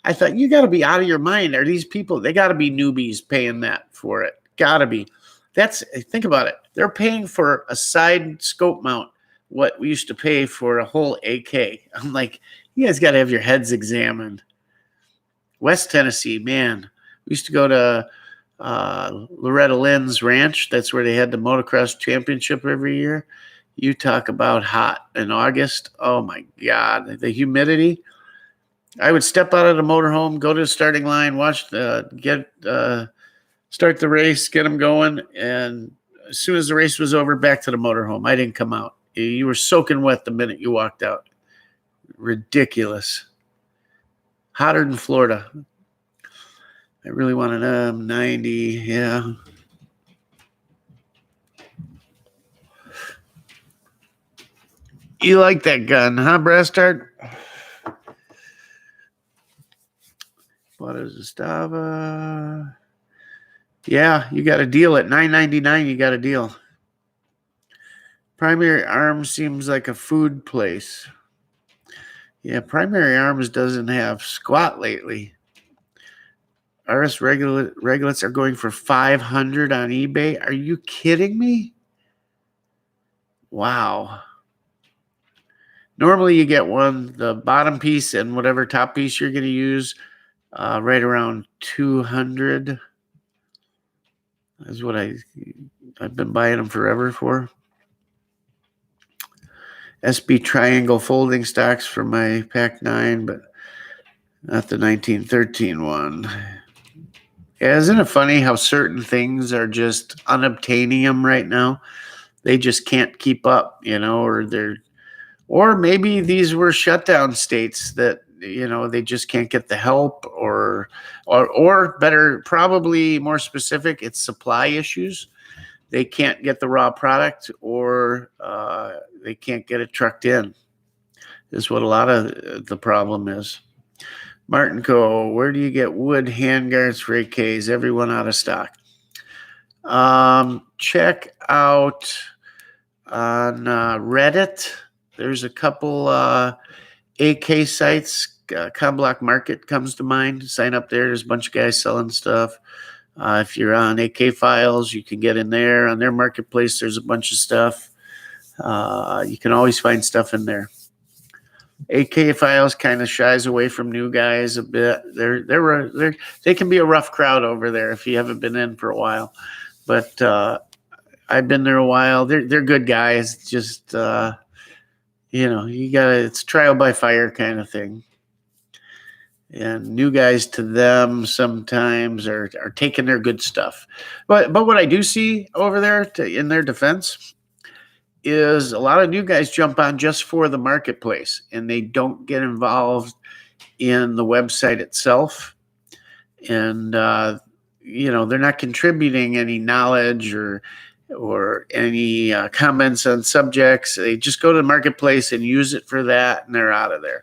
I thought, you got to be out of your mind. Are these people, they got to be newbies paying that for it. Got to be. Think about it. They're paying for a side scope mount what we used to pay for a whole AK. I'm like, you guys got to have your heads examined. West Tennessee, man. We used to go to Loretta Lynn's ranch. That's where they had the motocross championship every year. You talk about hot in August. Oh, my God. The humidity. I would step out of the motorhome, go to the starting line, start the race, get them going. And as soon as the race was over, back to the motorhome. I didn't come out. You were soaking wet the minute you walked out. Ridiculous. Hotter than Florida. I really wanted 90. Yeah. You like that gun, huh, Brastard? What is Estava? Yeah, you got a deal at $9.99. You got a deal. Primary Arms seems like a food place. Yeah, Primary Arms doesn't have squat lately. RS regulates are going for $500 on eBay. Are you kidding me? Wow. Normally you get the bottom piece and whatever top piece you're going to use, right around $200. That's what I've been buying them forever for. SB Triangle folding stocks for my Pac 9, but not the 1913 one. Yeah, isn't it funny how certain things are just unobtainium right now? They just can't keep up, or maybe these were shutdown states that, they just can't get the help, or better, probably more specific, it's supply issues. They can't get the raw product, or they can't get it trucked in, is what a lot of the problem is. Martin Co., where do you get wood handguards for AKs? Everyone out of stock. Check out on Reddit. There's a couple AK sites. Comblock Market comes to mind. Sign up there. There's a bunch of guys selling stuff. If you're on AK Files, you can get in there. On their marketplace, there's a bunch of stuff. You can always find stuff in there. AK Files kind of shies away from new guys a bit. They can be a rough crowd over there if you haven't been in for a while. But I've been there a while. They're good guys. Just you gotta, it's trial by fire kind of thing. And new guys to them sometimes are taking their good stuff. But what I do see over there in their defense is a lot of new guys jump on just for the marketplace, and they don't get involved in the website itself. And they're not contributing any knowledge or any comments on subjects. They just go to the marketplace and use it for that, and they're out of there.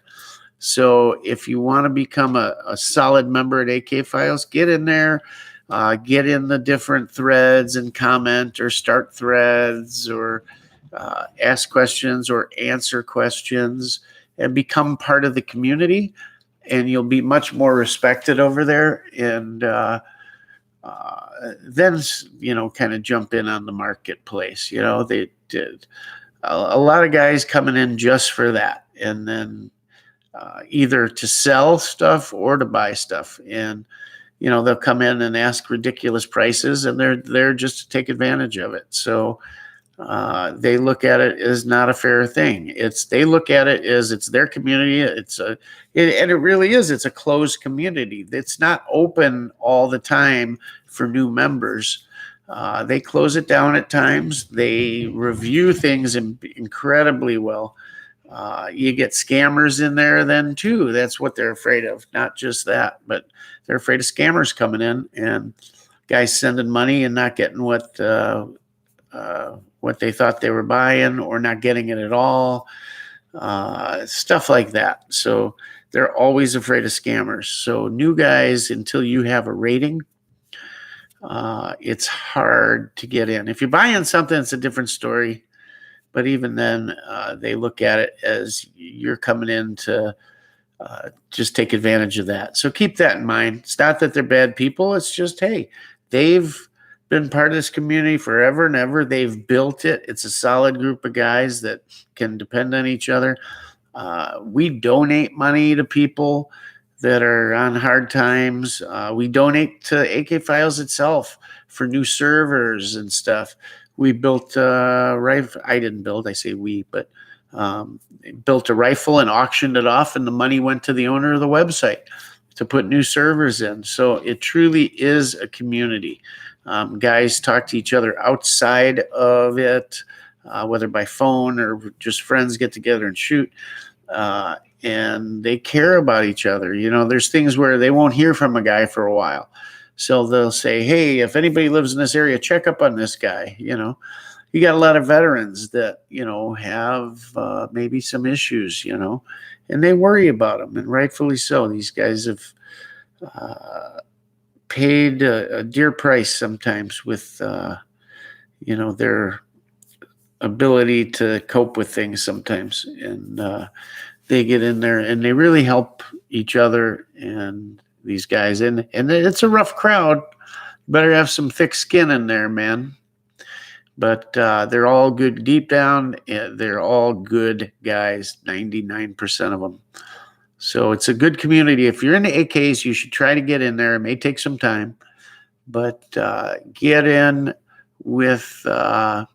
So if you want to become a solid member at AK Files, get in there, get in the different threads and comment or start threads or ask questions or answer questions and become part of the community. And you'll be much more respected over there. And then, kind of jump in on the marketplace. They did a lot of guys coming in just for that. And then either to sell stuff or to buy stuff. And, they'll come in and ask ridiculous prices, and they're there just to take advantage of it. So they look at it as not a fair thing. They look at it as it's their community. And it really is. It's a closed community. It's not open all the time for new members. They close it down at times. They review things incredibly well. You get scammers in there then too. That's what they're afraid of. Not just that, but they're afraid of scammers coming in and guys sending money and not getting what they thought they were buying, or not getting it at all. Stuff like that. So they're always afraid of scammers. So new guys, until you have a rating, it's hard to get in. If you're buying something, it's a different story. But even then, they look at it as you're coming in to just take advantage of that. So keep that in mind. It's not that they're bad people. It's just, hey, they've been part of this community forever and ever. They've built it. It's a solid group of guys that can depend on each other. We donate money to people that are on hard times. We donate to AK Files itself for new servers and stuff. We built a rifle. I didn't build, I say we, but built a rifle and auctioned it off, and the money went to the owner of the website to put new servers in. So it truly is a community. Guys talk to each other outside of it, whether by phone or just friends get together and shoot. And they care about each other. There's things where they won't hear from a guy for a while. So they'll say, hey, if anybody lives in this area, check up on this guy. You got a lot of veterans that, have maybe some issues, and they worry about them, and rightfully so. These guys have paid a dear price sometimes with, their ability to cope with things sometimes. And they get in there and they really help each other and these guys. And it's a rough crowd. You better have some thick skin in there, man. But they're all good deep down. They're all good guys, 99% of them. So it's a good community. If you're into AKs, you should try to get in there. It may take some time, but get in with the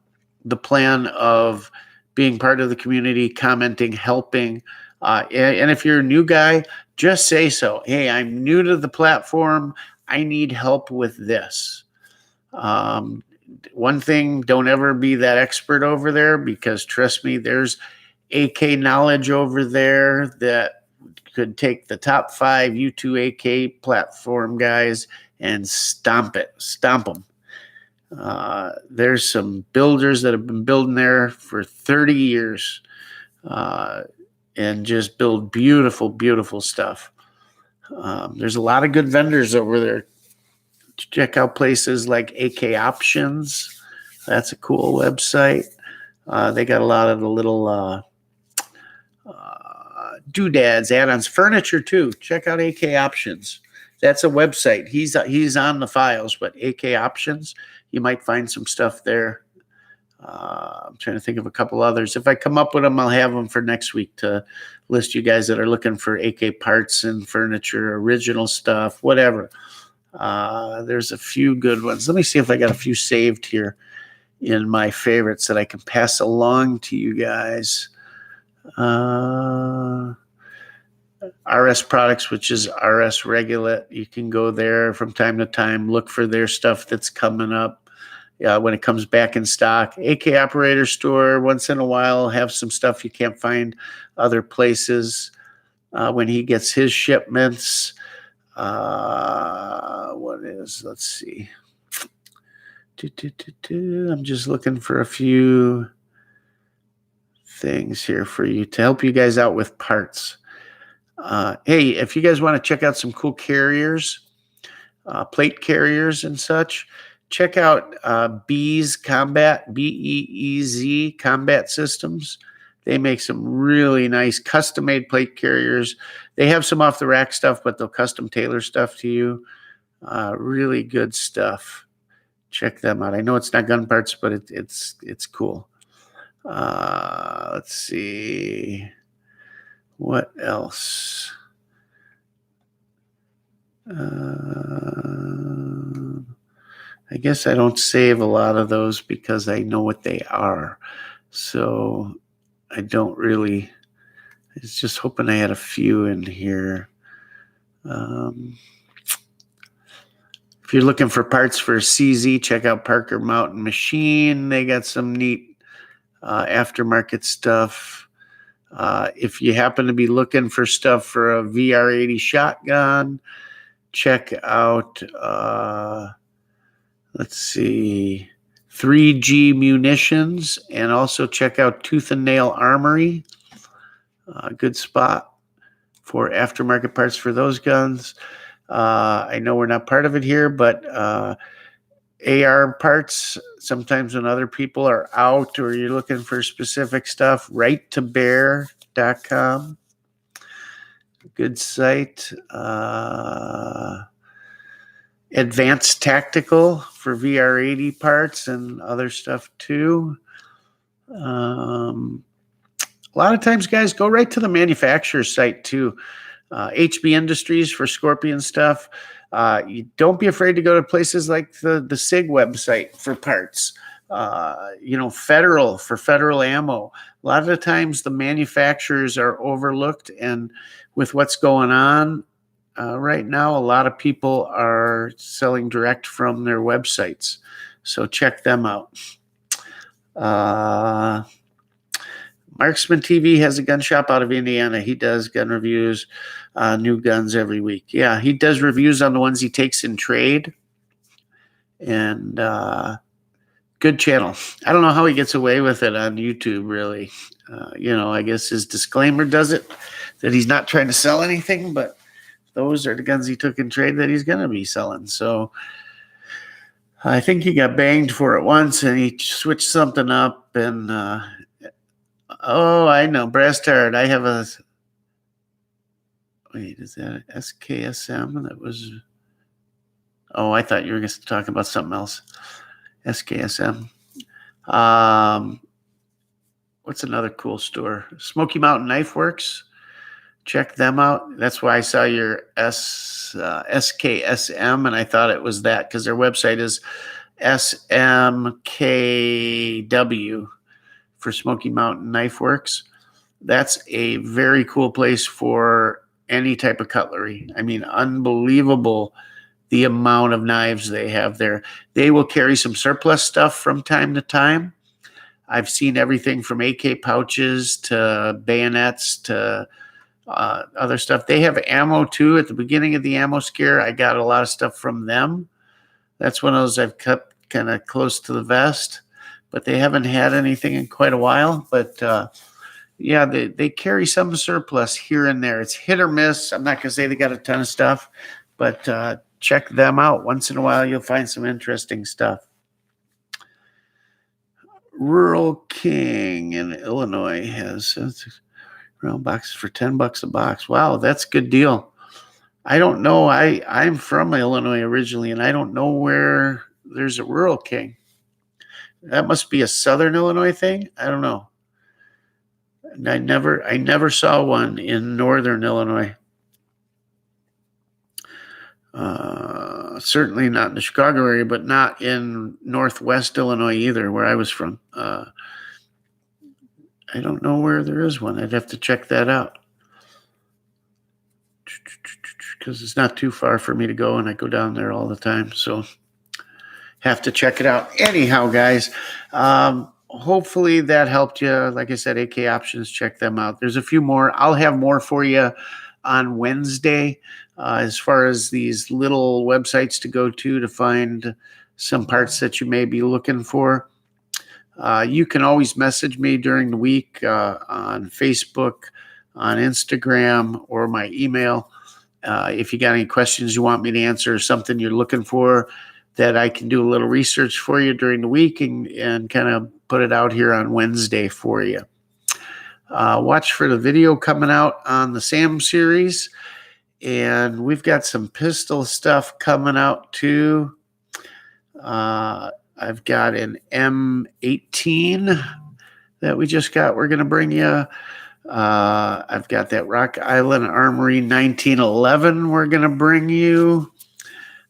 plan of being part of the community, commenting, helping. And if you're a new guy, just say so. Hey, I'm new to the platform. I need help with this. One thing, don't ever be that expert over there, because trust me, there's AK knowledge over there that could take the top 5 U2 AK platform guys and stomp them. There's some builders that have been building there for 30 years and just build beautiful, beautiful stuff. There's a lot of good vendors over there. Check out places like AK Options. That's a cool website. They got a lot of the little doodads, add-ons, furniture too. Check out AK Options. That's a website. He's on the files, but AK Options, you might find some stuff there I'm trying to think of a couple others. If I come up with them, I'll have them for next week to list you guys that are looking for AK parts and furniture, original stuff, whatever. There's a few good ones. Let me see if I got a few saved here in my favorites that I can pass along to you guys. RS Products, which is RS Regulate. You can go there from time to time, look for their stuff that's coming up when it comes back in stock. AK Operator Store, once in a while, have some stuff you can't find other places when he gets his shipments. Let's see. I'm just looking for a few things here for you to help you guys out with parts. Hey, if you guys want to check out some cool carriers, plate carriers and such, check out Beez Combat, Beez Combat Systems. They make some really nice custom-made plate carriers. They have some off-the-rack stuff, but they'll custom tailor stuff to you. Really good stuff. Check them out. I know it's not gun parts, but it's cool. Let's see. What else? I guess I don't save a lot of those because I know what they are. So I don't really, I was just hoping I had a few in here. If you're looking for parts for CZ, check out Parker Mountain Machine. They got some neat aftermarket stuff. If you happen to be looking for stuff for a VR80 shotgun, check out, let's see, 3G Munitions, and also check out Tooth and Nail Armory. Good spot for aftermarket parts for those guns. I know we're not part of it here, but AR parts, sometimes when other people are out or you're looking for specific stuff, righttobear.com. Good site. Advanced Tactical for VR80 parts and other stuff too. A lot of times, guys, go right to the manufacturer's site too. HB Industries for Scorpion stuff. You don't be afraid to go to places like the SIG website for parts. Federal for Federal ammo. A lot of the times the manufacturers are overlooked, and with what's going on right now, a lot of people are selling direct from their websites. So check them out. Marksman TV has a gun shop out of Indiana. He does gun reviews, new guns every week. Yeah, he does reviews on the ones he takes in trade. And good channel. I don't know how he gets away with it on YouTube, really. I guess his disclaimer does it, that he's not trying to sell anything, but those are the guns he took in trade that he's going to be selling. So I think he got banged for it once, and he switched something up, and I know. Brass Tard. I have a. Wait, is that SKSM? That was. Oh, I thought you were talking about something else. SKSM. What's another cool store? Smoky Mountain Knife Works. Check them out. That's why I saw your SKSM, and I thought it was that because their website is SMKW. For Smoky Mountain Knife Works. That's a very cool place for any type of cutlery. I mean, unbelievable the amount of knives they have there. They will carry some surplus stuff from time to time. I've seen everything from AK pouches to bayonets to other stuff. They have ammo too. At the beginning of the ammo scare, I got a lot of stuff from them. That's one of those I've kept kind of close to the vest. But they haven't had anything in quite a while. But they carry some surplus here and there. It's hit or miss. I'm not going to say they got a ton of stuff, but check them out. Once in a while, you'll find some interesting stuff. Rural King in Illinois has round boxes for $10 a box. Wow, that's a good deal. I don't know. I'm from Illinois originally, and I don't know where there's a Rural King. That must be a Southern Illinois thing. I don't know. And I never saw one in Northern Illinois. Certainly not in the Chicago area, but not in Northwest Illinois either, where I was from. I don't know where there is one. I'd have to check that out because it's not too far for me to go, and I go down there all the time. So have to check it out. Anyhow, guys, hopefully that helped you. Like I said, AK Options, check them out. There's a few more. I'll have more for you on Wednesday as far as these little websites to go to find some parts that you may be looking for. You can always message me during the week on Facebook, on Instagram, or my email. If you got any questions you want me to answer or something you're looking for, that I can do a little research for you during the week and kind of put it out here on Wednesday for you. Watch for the video coming out on the Sam series. And we've got some pistol stuff coming out too. I've got an M18 that we just got. We're going to bring you. I've got that Rock Island Armory 1911 we're going to bring you.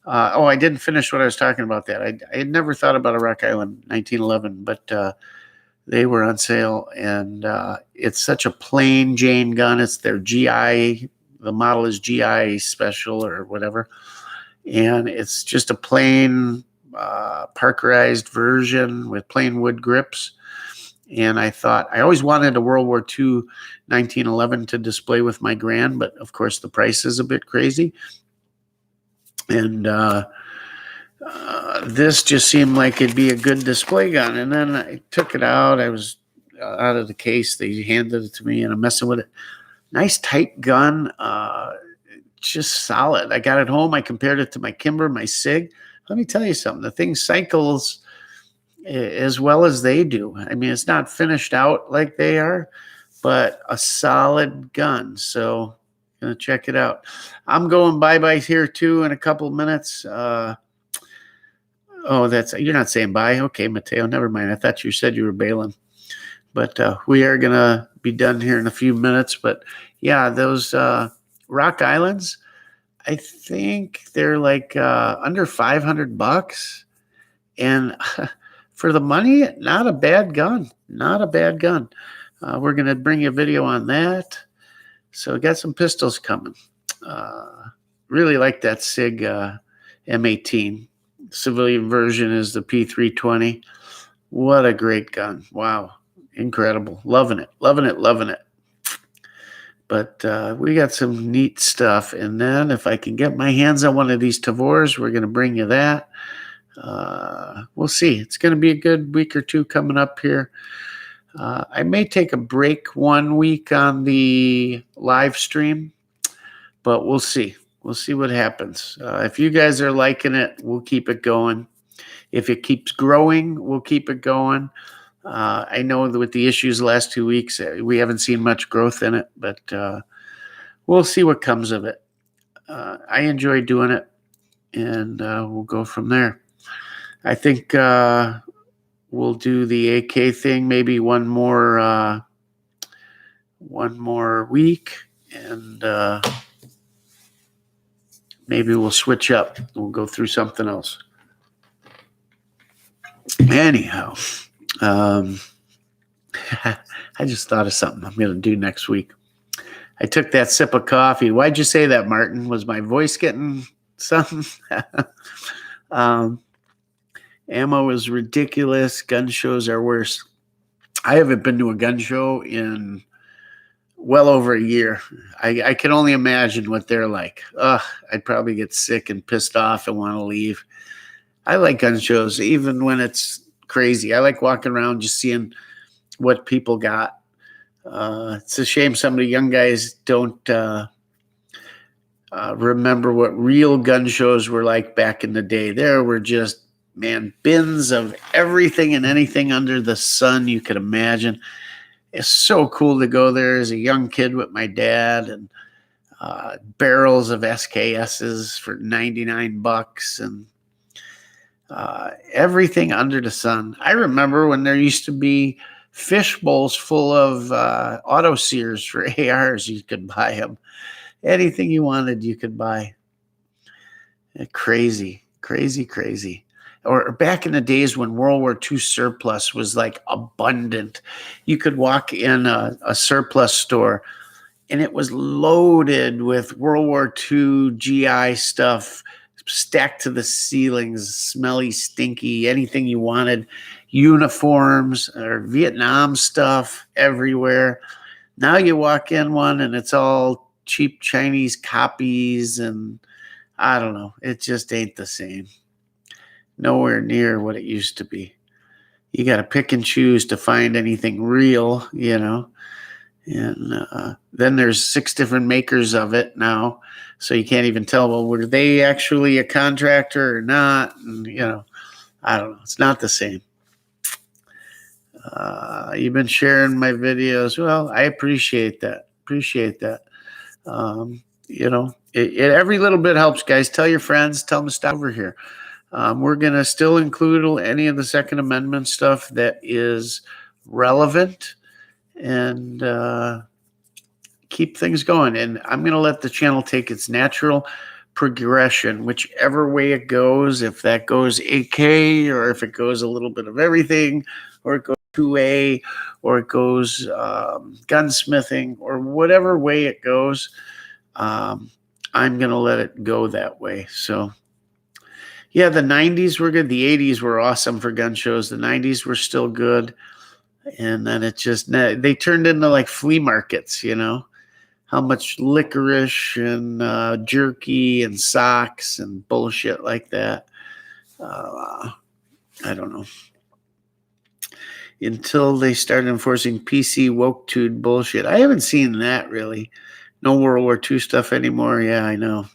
I didn't finish what I was talking about that. I had never thought about a Rock Island 1911, but they were on sale, and it's such a plain Jane gun. It's their GI. The model is GI Special or whatever, and it's just a plain Parkerized version with plain wood grips. And I thought, I always wanted a World War II 1911 to display with my Grand, but of course the price is a bit crazy. And this just seemed like it'd be a good display gun. And then I took it out. I was out of the case. They handed it to me, and I'm messing with it. Nice tight gun, just solid. I got it home. I compared it to my Kimber, my Sig. Let me tell you something. The thing cycles as well as they do. I mean, it's not finished out like they are, but a solid gun. So gonna check it out. I'm going bye-bye here too in a couple of minutes. You're not saying bye. Okay, Mateo, never mind. I thought you said you were bailing. But we are going to be done here in a few minutes. But yeah, those Rock Islands, I think they're like under $500. And for the money, not a bad gun. Not a bad gun. We're going to bring you a video on that. So we got some pistols coming. Really like that Sig M18. Civilian version is the P320. What a great gun. Wow. Incredible. Loving it. Loving it. Loving it. But we got some neat stuff. And then if I can get my hands on one of these Tavors, we're going to bring you that. We'll see. It's going to be a good week or two coming up here. I may take a break 1 week on the live stream, but we'll see. We'll see what happens. If you guys are liking it, we'll keep it going. If it keeps growing, we'll keep it going. I know that with the issues the last 2 weeks, we haven't seen much growth in it, but we'll see what comes of it. I enjoy doing it, and we'll go from there. I think we'll do the AK thing maybe one more week, and maybe we'll switch up. We'll go through something else. Anyhow, I just thought of something I'm going to do next week. I took that sip of coffee. Why'd you say that, Martin? Was my voice getting something? Ammo is ridiculous. Gun shows are worse. I haven't been to a gun show in well over a year. I can only imagine what they're like. I'd probably get sick and pissed off and want to leave. I like gun shows, even when it's crazy. I like walking around just seeing what people got. It's a shame some of the young guys don't remember what real gun shows were like back in the day. There were just, bins of everything and anything under the sun you could imagine. It's so cool to go there as a young kid with my dad, and barrels of SKSs for $99. And Everything under the sun. I remember when there used to be fish bowls full of auto sears for ARs. You could buy them. Anything you wanted, you could buy. Crazy, crazy, crazy. Or back in the days when World War II surplus was like abundant, you could walk in a surplus store and it was loaded with World War II GI stuff stacked to the ceilings, smelly, stinky, anything you wanted, uniforms or Vietnam stuff everywhere. Now you walk in one and it's all cheap Chinese copies, and I don't know. It just ain't the same. Nowhere near what it used to be. You got to pick and choose to find anything real, And then there's 6 different makers of it now, so you can't even tell. Well, were they actually a contractor or not? And I don't know. It's not the same. You've been sharing my videos. Well, I appreciate that. Every little bit helps, guys. Tell your friends. Tell them to stop over here. We're going to still include any of the Second Amendment stuff that is relevant and keep things going. And I'm going to let the channel take its natural progression, whichever way it goes. If that goes AK, or if it goes a little bit of everything, or it goes 2A, or it goes gunsmithing, or whatever way it goes, I'm going to let it go that way. So yeah, the 90s were good. The 80s were awesome for gun shows. The 90s were still good. And then they turned into like flea markets, how much licorice and jerky and socks and bullshit like that. I don't know. Until they started enforcing PC woke-tude bullshit. I haven't seen that really. No World War II stuff anymore. Yeah, I know.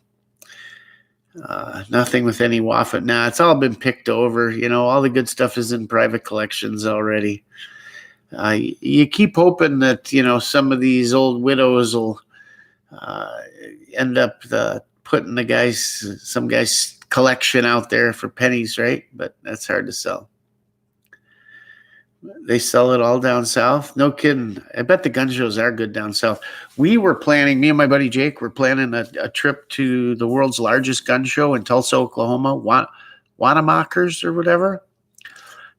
Nothing with any waffle. Nah, it's all been picked over. All the good stuff is in private collections already. You keep hoping that, some of these old widows will end up putting some guy's collection out there for pennies, right? But that's hard to sell. They sell it all down south. No kidding. I bet the gun shows are good down south. We were planning, me and my buddy Jake were planning a trip to the world's largest gun show in Tulsa, Oklahoma, Wanamaker's or whatever.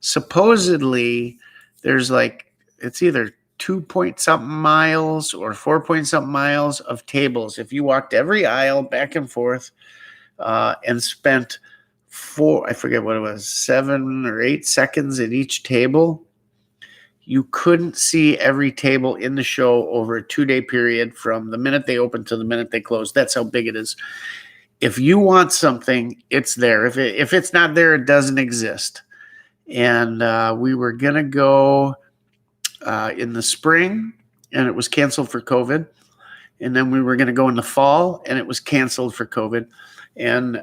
Supposedly, there's it's either 2-point-something miles or 4-point-something miles of tables. If you walked every aisle back and forth and spent I forget what it was, 7 or 8 seconds at each table, you couldn't see every table in the show over a 2-day period from the minute they opened to the minute they closed. That's how big it is. If you want something, it's there. If it's not there, it doesn't exist. And we were going to go in the spring, and it was canceled for COVID. And then we were going to go in the fall, and it was canceled for COVID. And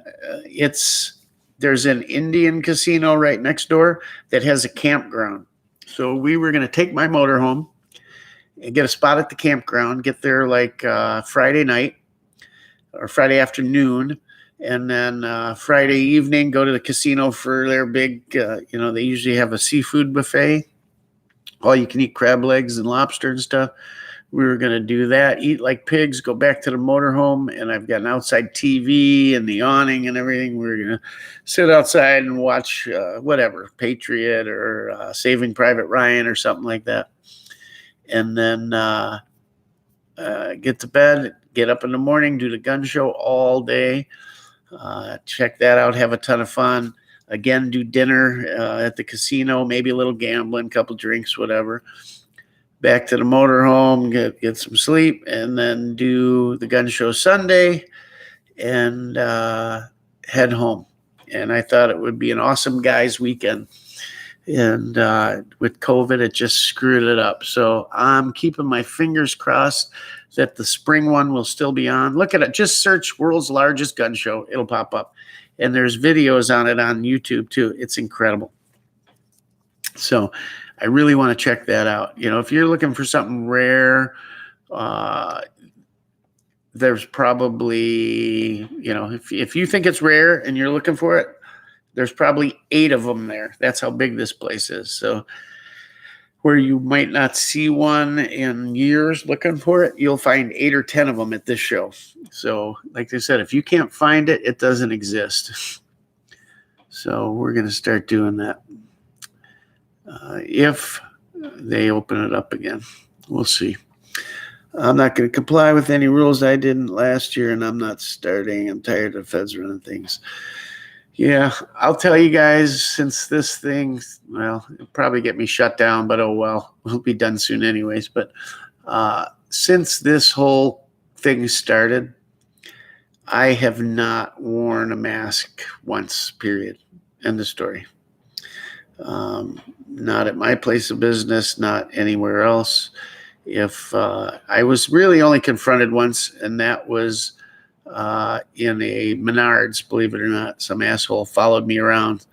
there's an Indian casino right next door that has a campground. So we were going to take my motorhome and get a spot at the campground, get there Friday night or Friday afternoon, and then Friday evening go to the casino for their big, they usually have a seafood buffet, all you can eat crab legs and lobster and stuff. We were going to do that, eat like pigs, go back to the motorhome, and I've got an outside TV and the awning and everything. We were going to sit outside and watch whatever, Patriot or Saving Private Ryan or something like that. And then get to bed, get up in the morning, do the gun show all day, check that out, have a ton of fun. Again, do dinner at the casino, maybe a little gambling, couple drinks, whatever. Back to the motorhome, get some sleep, and then do the gun show Sunday and head home. And I thought it would be an awesome guys' weekend. And with COVID, it just screwed it up. So I'm keeping my fingers crossed that the spring one will still be on. Look at it. Just search World's Largest Gun Show. It'll pop up. And there's videos on it on YouTube, too. It's incredible. So I really want to check that out. If you're looking for something rare, there's probably, if you think it's rare and you're looking for it, There's probably 8 of them there. That's how big this place is. So where you might not see one in years looking for it, you'll find 8 or 10 of them at this show. So like I said, if you can't find it, it doesn't exist. So we're going to start doing that. If they open it up again, we'll see. I'm not going to comply with any rules I didn't last year, and I'm not starting. I'm tired of feds running things. Yeah, I'll tell you guys, since this thing, well, it'll probably get me shut down, but oh well, we'll be done soon anyways. But since this whole thing started, I have not worn a mask once, period. End of story. Not at my place of business, not anywhere else. If I was really only confronted once, and that was in a Menards, believe it or not. Some asshole followed me around.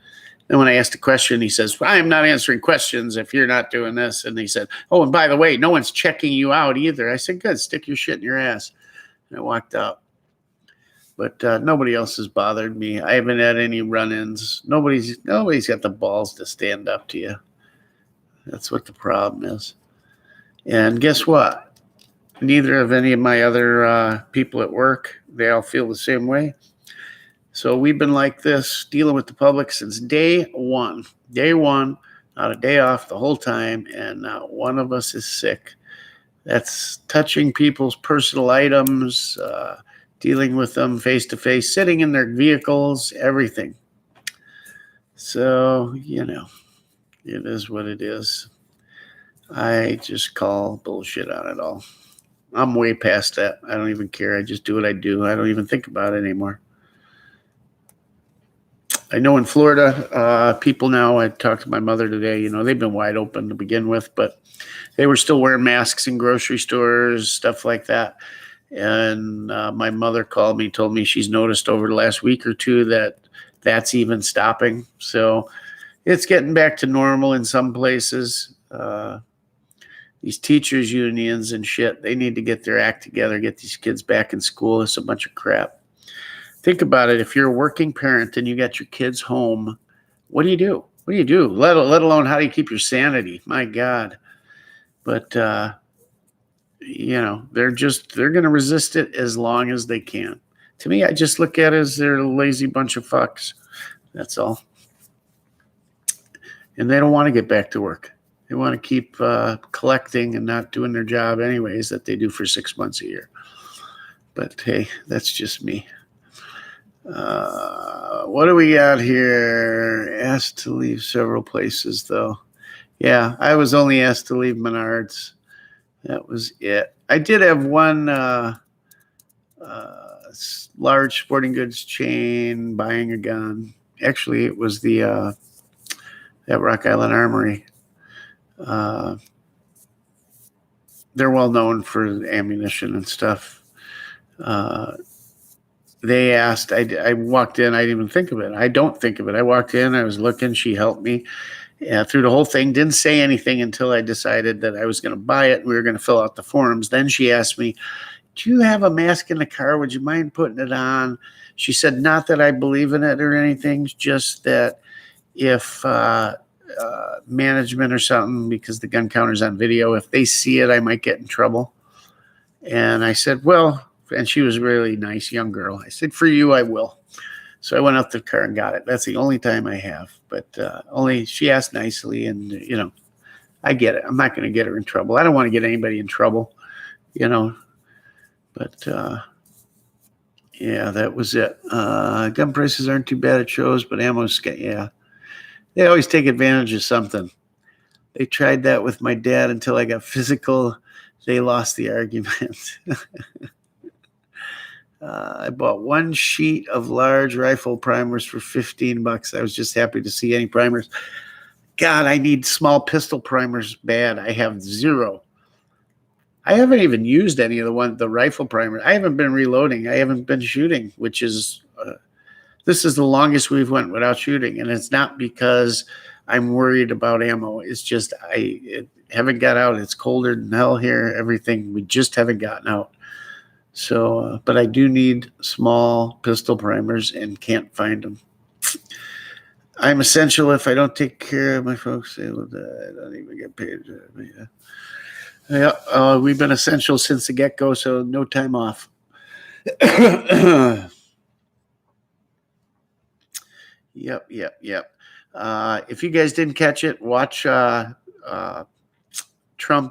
And when I asked a question, he says, I am not answering questions if you're not doing this. And he said, oh, and by the way, no one's checking you out either. I said, good, stick your shit in your ass. And I walked out. But nobody else has bothered me. I haven't had any run-ins. Nobody's got the balls to stand up to you. That's what the problem is. And guess what? Neither of any of my other people at work, they all feel the same way. So we've been like this, dealing with the public since day one. Day one, not a day off the whole time, and not one of us is sick. That's touching people's personal items, dealing with them face-to-face, sitting in their vehicles, everything. So, it is what it is. I just call bullshit on it all. I'm way past that. I don't even care. I just do what I do. I don't even think about it anymore. I know in Florida, people now, I talked to my mother today, they've been wide open to begin with, but they were still wearing masks in grocery stores, stuff like that. And my mother called me, told me she's noticed over the last week or two that that's even stopping. So it's getting back to normal in some places. These teachers unions and shit, they need to get their act together, get these kids back in school. It's a bunch of crap. Think about it. If you're a working parent and you got your kids home, what do you do? What do you do? Let alone how do you keep your sanity? My God. But, they're going to resist it as long as they can. To me, I just look at it as they're a lazy bunch of fucks. That's all. And they don't want to get back to work. They want to keep collecting and not doing their job anyways that they do for 6 months a year. But hey, that's just me. What do we got here? Asked to leave several places, though. Yeah, I was only asked to leave Menards. That was it. I did have one large sporting goods chain buying a gun. Actually, it was that Rock Island Armory. They're well known for ammunition and stuff. They asked, I walked in, I didn't even think of it. I don't think of it. I walked in, I was looking, she helped me through the whole thing, didn't say anything until I decided that I was going to buy it. We were going to fill out the forms. Then she asked me, do you have a mask in the car? Would you mind putting it on? She said, not that I believe in it or anything, just that if management or something, because the gun counter's on video, if they see it, I might get in trouble. And I said, well, and she was a really nice young girl. I said, for you, I will. So I went up to the car and got it. That's the only time I have. But only she asked nicely, and, I get it. I'm not going to get her in trouble. I don't want to get anybody in trouble, But, yeah, that was it. Gun prices aren't too bad at shows, but ammo's, yeah. They always take advantage of something. They tried that with my dad until I got physical. They lost the argument. I bought one sheet of large rifle primers for $15. I was just happy to see any primers. God, I need small pistol primers bad. I have 0. I haven't even used any of the rifle primer. I haven't been reloading. I haven't been shooting, which is this is the longest we've went without shooting, and it's not because I'm worried about ammo. It's just I haven't got out. It's colder than hell here. Everything, we just haven't gotten out. So, but I do need small pistol primers and can't find them. I'm essential. If I don't take care of my folks, they will die. I don't even get paid. Yeah, we've been essential since the get-go, so no time off. Yep. If you guys didn't catch it, watch Trump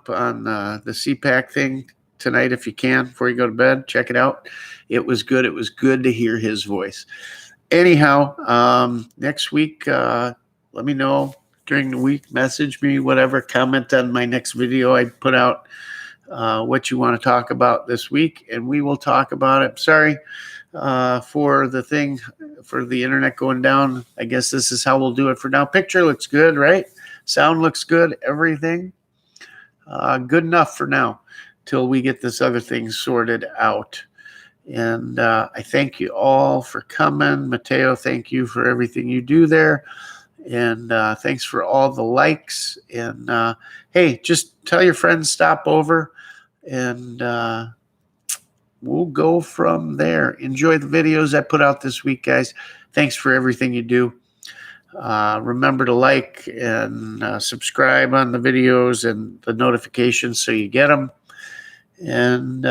on the CPAC thing tonight if you can before you go to bed. Check it out. It was good. It was good to hear his voice. Anyhow, next week, let me know during the week. Message me, whatever. Comment on my next video I put out. What you want to talk about this week, and we will talk about it. Sorry for the thing, for the internet going down. I guess this is how we'll do it for now. Picture looks good, right? Sound looks good. Everything good enough for now till we get this other thing sorted out. And I thank you all for coming. Mateo, thank you for everything you do there. And thanks for all the likes. And hey, just tell your friends, stop over, and we'll go from there. Enjoy the videos I put out this week, guys. Thanks for everything you do. Remember to like and subscribe on the videos and the notifications so you get them. And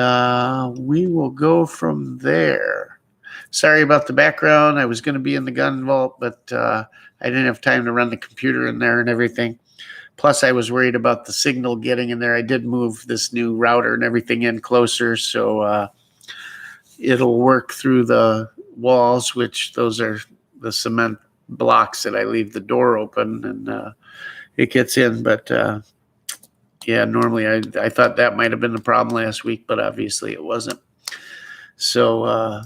we will go from there. Sorry about the background. I was going to be in the gun vault, but I didn't have time to run the computer in there and everything. Plus, I was worried about the signal getting in there. I did move this new router and everything in closer, so it'll work through the walls, which those are the cement blocks that I leave the door open, and it gets in. But yeah, normally I thought that might have been the problem last week, but obviously it wasn't. So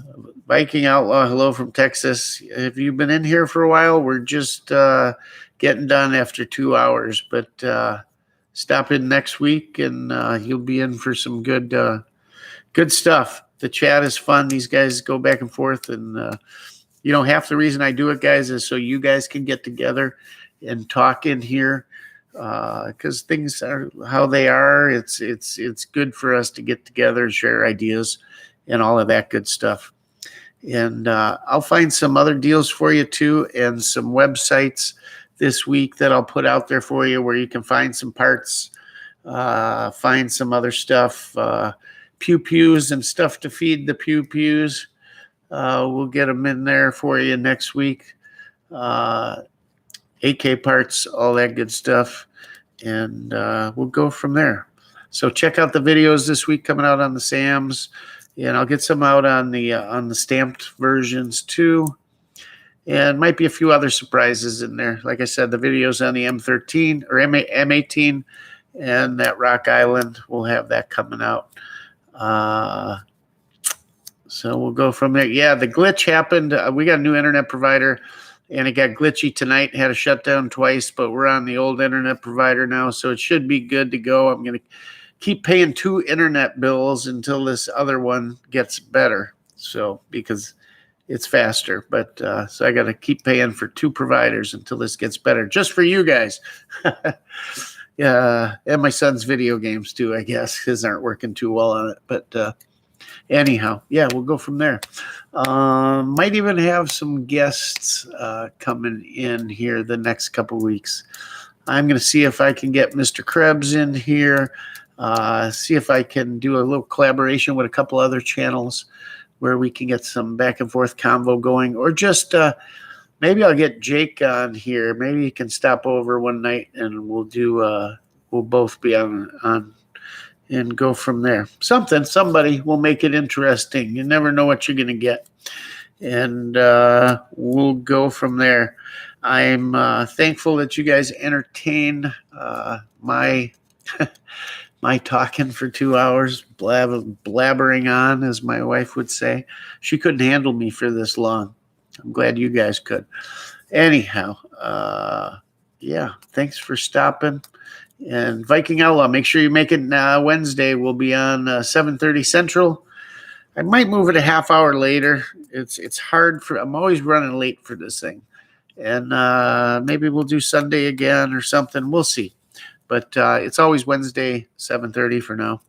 Viking Outlaw, hello from Texas. Have you been in here for a while? We're just getting done after 2 hours, but stop in next week and you'll be in for some good stuff. The chat is fun. These guys go back and forth, and half the reason I do it, guys, is so you guys can get together and talk in here. Because things are how they are. It's good for us to get together and share ideas and all of that good stuff. And I'll find some other deals for you too, and some websites this week that I'll put out there for you where you can find some parts, find some other stuff, pews and stuff to feed the pews. We'll get them in there for you next week. AK parts, all that good stuff, and we'll go from there. So check out the videos this week coming out on the SAMs, and I'll get some out on the stamped versions too, and might be a few other surprises in there. Like I said, the videos on the M13 or M18 and that Rock Island, we'll have that coming out. So we'll go from there. Yeah, the glitch happened. We got a new internet provider, and it got glitchy tonight. Had a shutdown twice, but we're on the old internet provider now, so it should be good to go. I'm going to keep paying 2 internet bills until this other one gets better, so because it's faster. But so I got to keep paying for 2 providers until this gets better, just for you guys. Yeah, and my son's video games too, I guess, because aren't working too well on it. But anyhow, yeah, we'll go from there. Might even have some guests coming in here the next couple weeks. I'm going to see if I can get Mr. Krebs in here, see if I can do a little collaboration with a couple other channels where we can get some back and forth convo going, or just maybe I'll get Jake on here. Maybe he can stop over one night and we'll both be on and go from there. Somebody will make it interesting. You never know what you're going to get. And we'll go from there. I'm thankful that you guys entertain my my talking for 2 hours, blabbering on, as my wife would say. She couldn't handle me for this long. I'm glad you guys could. Anyhow, yeah, thanks for stopping. And Viking Outlaw, make sure you make it Wednesday. We'll be on 7:30 Central. I might move it a half hour later. It's hard I'm always running late for this thing. And maybe we'll do Sunday again or something. We'll see. But it's always Wednesday, 7:30 for now.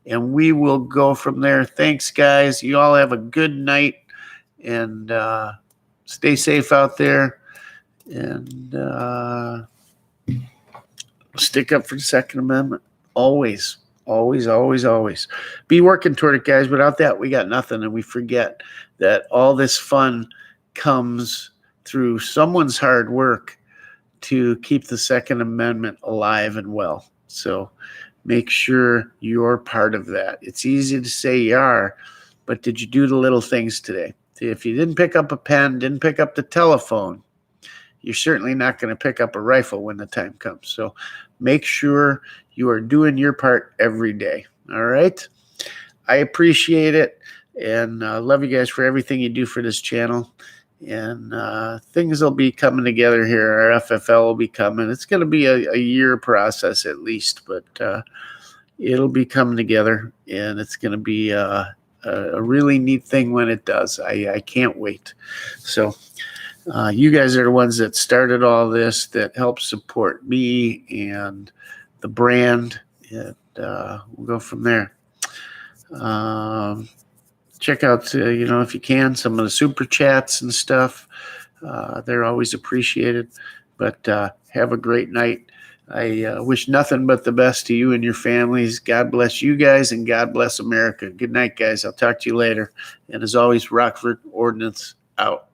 And we will go from there. Thanks, guys. You all have a good night. And stay safe out there. and stick up for the Second Amendment. Always, always, always, always. Be working toward it, guys. Without that, we got nothing, and we forget that all this fun comes through someone's hard work to keep the Second Amendment alive and well. So make sure you're part of that. It's easy to say you are, but did you do the little things today? If you didn't pick up a pen, didn't pick up the telephone, you're certainly not going to pick up a rifle when the time comes. So make sure you are doing your part every day. All right. I appreciate it, and love you guys for everything you do for this channel. And things will be coming together here. Our FFL will be coming. It's going to be a year process at least, but it'll be coming together, and it's going to be a really neat thing when it does. I can't wait. So you guys are the ones that started all this, that help support me and the brand, and we'll go from there. Check out, if you can, some of the super chats and stuff. They're always appreciated. But have a great night. I wish nothing but the best to you and your families. God bless you guys, and God bless America. Good night, guys. I'll talk to you later. And as always, Rockford Ordnance out.